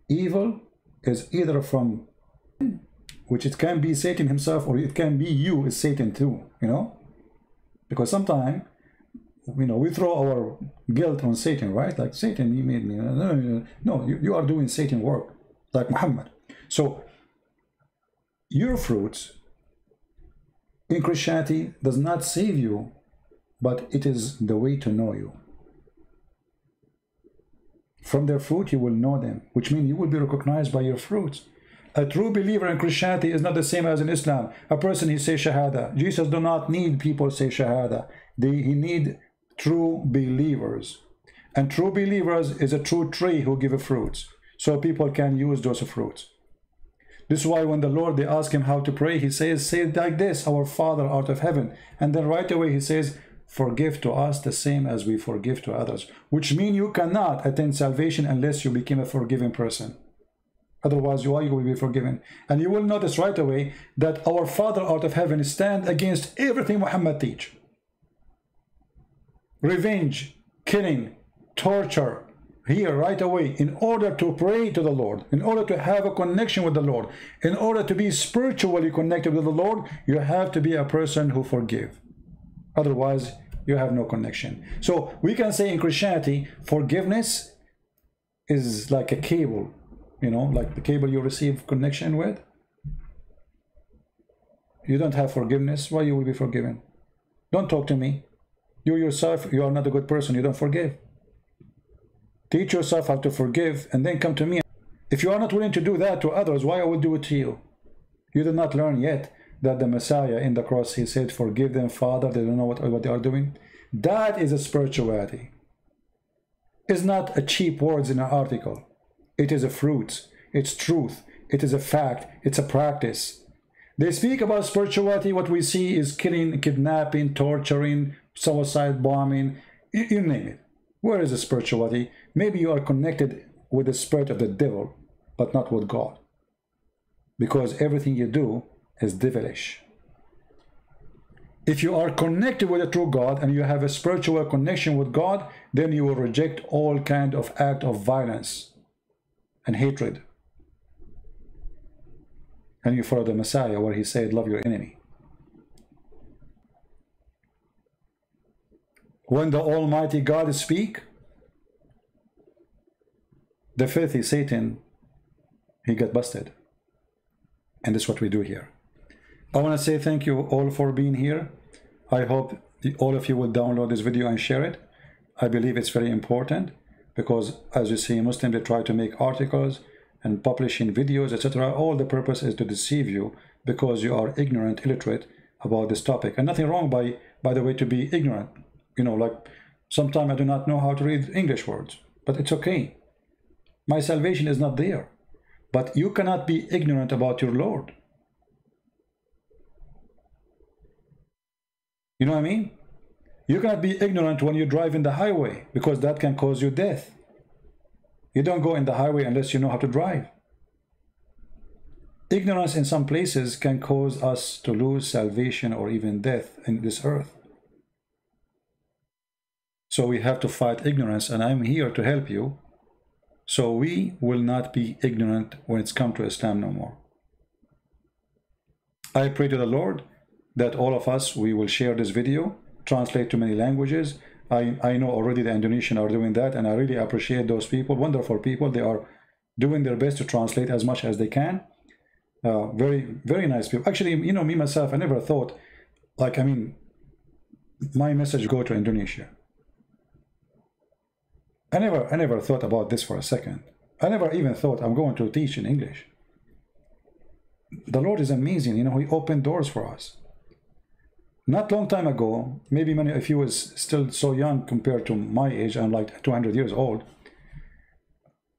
Speaker 1: Evil is either from, which it can be Satan himself, or it can be you, is Satan too, you know? Because sometimes, you know, we throw our guilt on Satan, right? Like, Satan, he made me. No, you are doing Satan work, like Muhammad. So, your fruits in Christianity does not save you, but it is the way to know you. From their fruit you will know them, which means you will be recognized by your fruits. A true believer in Christianity is not the same as in Islam. A person, he says Shahada. Jesus do not need people say Shahada. He need true believers. And true believers is a true tree who give fruits. So people can use those fruits. This is why when the Lord, they ask him how to pray, he says, say it like this, our Father art of heaven. And then right away he says, forgive to us the same as we forgive to others. Which means you cannot attain salvation unless you become a forgiving person. Otherwise, you will be forgiven. And you will notice right away that our Father art of heaven stands against everything Muhammad teach. Revenge, killing, torture, here right away, in order to pray to the Lord, in order to have a connection with the Lord, in order to be spiritually connected with the Lord, you have to be a person who forgive. Otherwise, you have no connection. So we can say in Christianity, forgiveness is like a cable, you know, like the cable you receive connection with. You don't have forgiveness, why you will be forgiven? Don't talk to me. You yourself, you are not a good person, you don't forgive. Teach yourself how to forgive and then come to me. If you are not willing to do that to others, why I will do it to you? You did not learn yet that the Messiah in the cross, he said, forgive them, Father, they don't know what they are doing. That is a spirituality. It's not a cheap words in an article. It is a fruit. It's truth. It is a fact. It's a practice. They speak about spirituality. What we see is killing, kidnapping, torturing, suicide bombing, you name it. Where is the spirituality? Maybe you are connected with the spirit of the devil, but not with God. Because everything you do is devilish. If you are connected with a true God and you have a spiritual connection with God, then you will reject all kind of act of violence and hatred. And you follow the Messiah where he said, love your enemy. When the Almighty God speak, the filthy Satan, he got busted. And that's what we do here. I want to say thank you all for being here. I hope all of you will download this video and share it. I believe it's very important because, as you see, Muslims, they try to make articles and publishing videos, etc. All the purpose is to deceive you because you are ignorant, illiterate about this topic. And nothing wrong, by the way, to be ignorant. You know, like sometimes I do not know how to read English words, but it's okay. My salvation is not there. But you cannot be ignorant about your Lord. You know what I mean? You cannot be ignorant when you drive in the highway because that can cause you death. You don't go in the highway unless you know how to drive. Ignorance in some places can cause us to lose salvation or even death in this earth. So we have to fight ignorance, and I'm here to help you. So we will not be ignorant when it's come to Islam no more. I pray to the Lord that all of us, we will share this video, translate to many languages. I know already the Indonesian are doing that, and I really appreciate those people, wonderful people. They are doing their best to translate as much as they can. Very, very nice people. Actually, you know, me, myself, I never thought, like, I mean, my message go to Indonesia. I never thought about this for a second. I never even thought I'm going to teach in English. The Lord is amazing. You know, He opened doors for us. Not long time ago, maybe many of you was still so young compared to my age, I'm like 200 years old.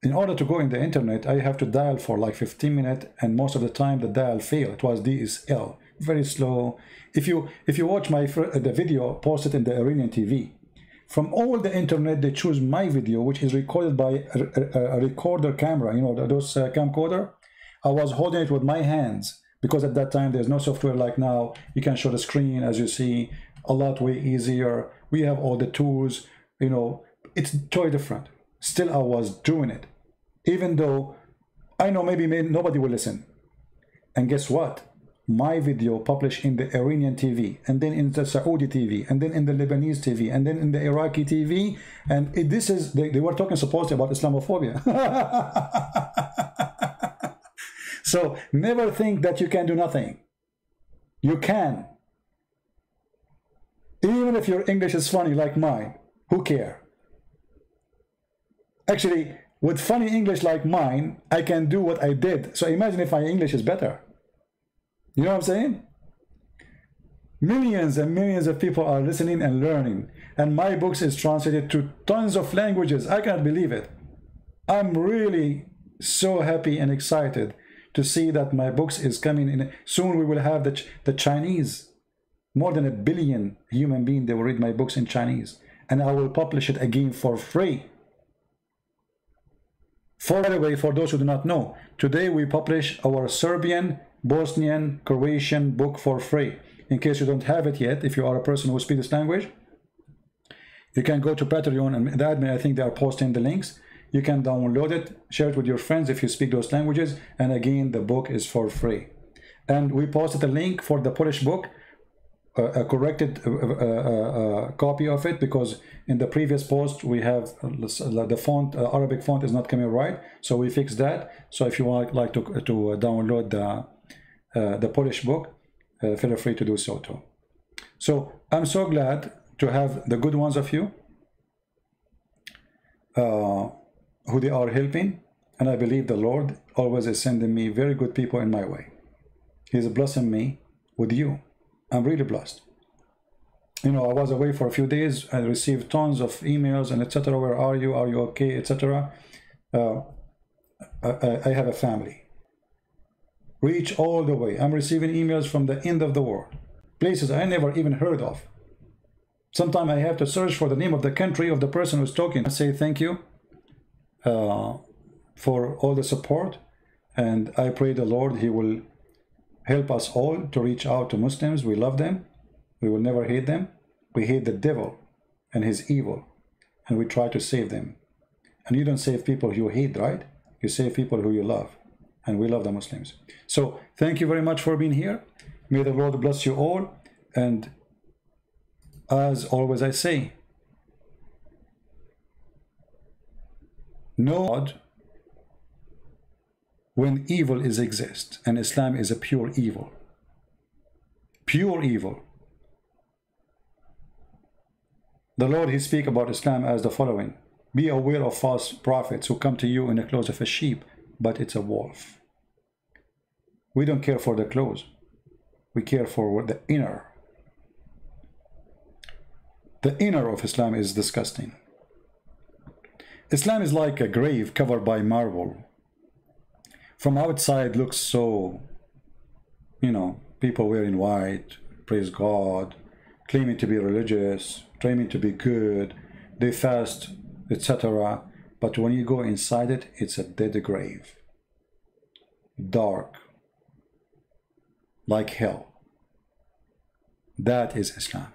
Speaker 1: In order to go in the internet, I have to dial for like 15 minutes, and most of the time the dial failed. It was DSL, very slow. If you watch the video posted in the Iranian TV, from all the internet they choose my video, which is recorded by a recorder camera, you know, those camcorder. I was holding it with my hands, because at that time there's no software like now. You can show the screen, as you see, a lot way easier. We have all the tools, you know, it's totally different. Still I was doing it, even though I know maybe nobody will listen. And guess what? My video published in the Iranian TV, and then in the Saudi TV, and then in the Lebanese TV, and then in the Iraqi TV. And this is, they were talking supposedly about Islamophobia. So never think that you can do nothing. You can. Even if your English is funny like mine, who cares? Actually, with funny English like mine, I can do what I did. So imagine if my English is better. You know what I'm saying? Millions and millions of people are listening and learning. And my books is translated to tons of languages. I can't believe it. I'm really so happy and excited to see that my books is coming in. Soon we will have the Chinese. More than 1 billion human beings, they will read my books in Chinese. And I will publish it again for free. By the way, for those who do not know, today we publish our Serbian, Bosnian, Croatian book for free. In case you don't have it yet, if you are a person who speaks this language, you can go to Patreon, and the admin, I think they are posting the links. You can download it, share it with your friends if you speak those languages, and again, the book is for free. And we posted a link for the Polish book, a corrected copy of it, because in the previous post we have the font, Arabic font is not coming right, so we fixed that. So if you want like to download the Polish book, feel free to do so too. So I'm so glad to have the good ones of you who they are helping, and I believe the Lord always is sending me very good people in my way. He's blessing me with you. I'm really blessed. You know, I was away for a few days. I received tons of emails and etc. Where are you? Are you okay? Etc. I have a family. Reach all the way. I'm receiving emails from the end of the world, places I never even heard of. Sometimes I have to search for the name of the country of the person who's talking. I say thank you for all the support, and I pray the Lord He will help us all to reach out to Muslims. We love them. We will never hate them. We hate the devil and his evil, and we try to save them. And you don't save people you hate, right? You save people who you love, and we love the Muslims. So thank you very much for being here. May the Lord bless you all, and as always I say, no God when evil is exist, and Islam is a pure evil. Pure evil. The Lord, He speaks about Islam as the following: be aware of false prophets who come to you in the clothes of a sheep, but it's a wolf. We don't care for the clothes. We care for the inner. The inner of Islam is disgusting. Islam is like a grave covered by marble. From outside looks so, you know, people wearing white, praise God, claiming to be religious, claiming to be good, they fast, etc. But when you go inside it, it's a dead grave. Dark. Like hell. That is Islam.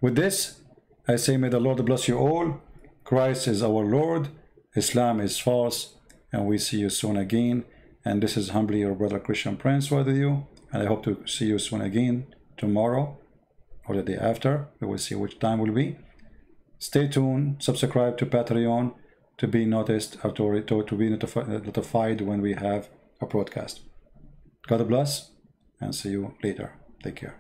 Speaker 1: With this, I say may the Lord bless you all. Christ is our Lord. Islam is false. And we see you soon again. And this is humbly your brother Christian Prince with you. And I hope to see you soon again tomorrow or the day after. We will see which time will be. Stay tuned. Subscribe to Patreon to be noticed or to be notified when we have a broadcast. God bless and see you later. Take care.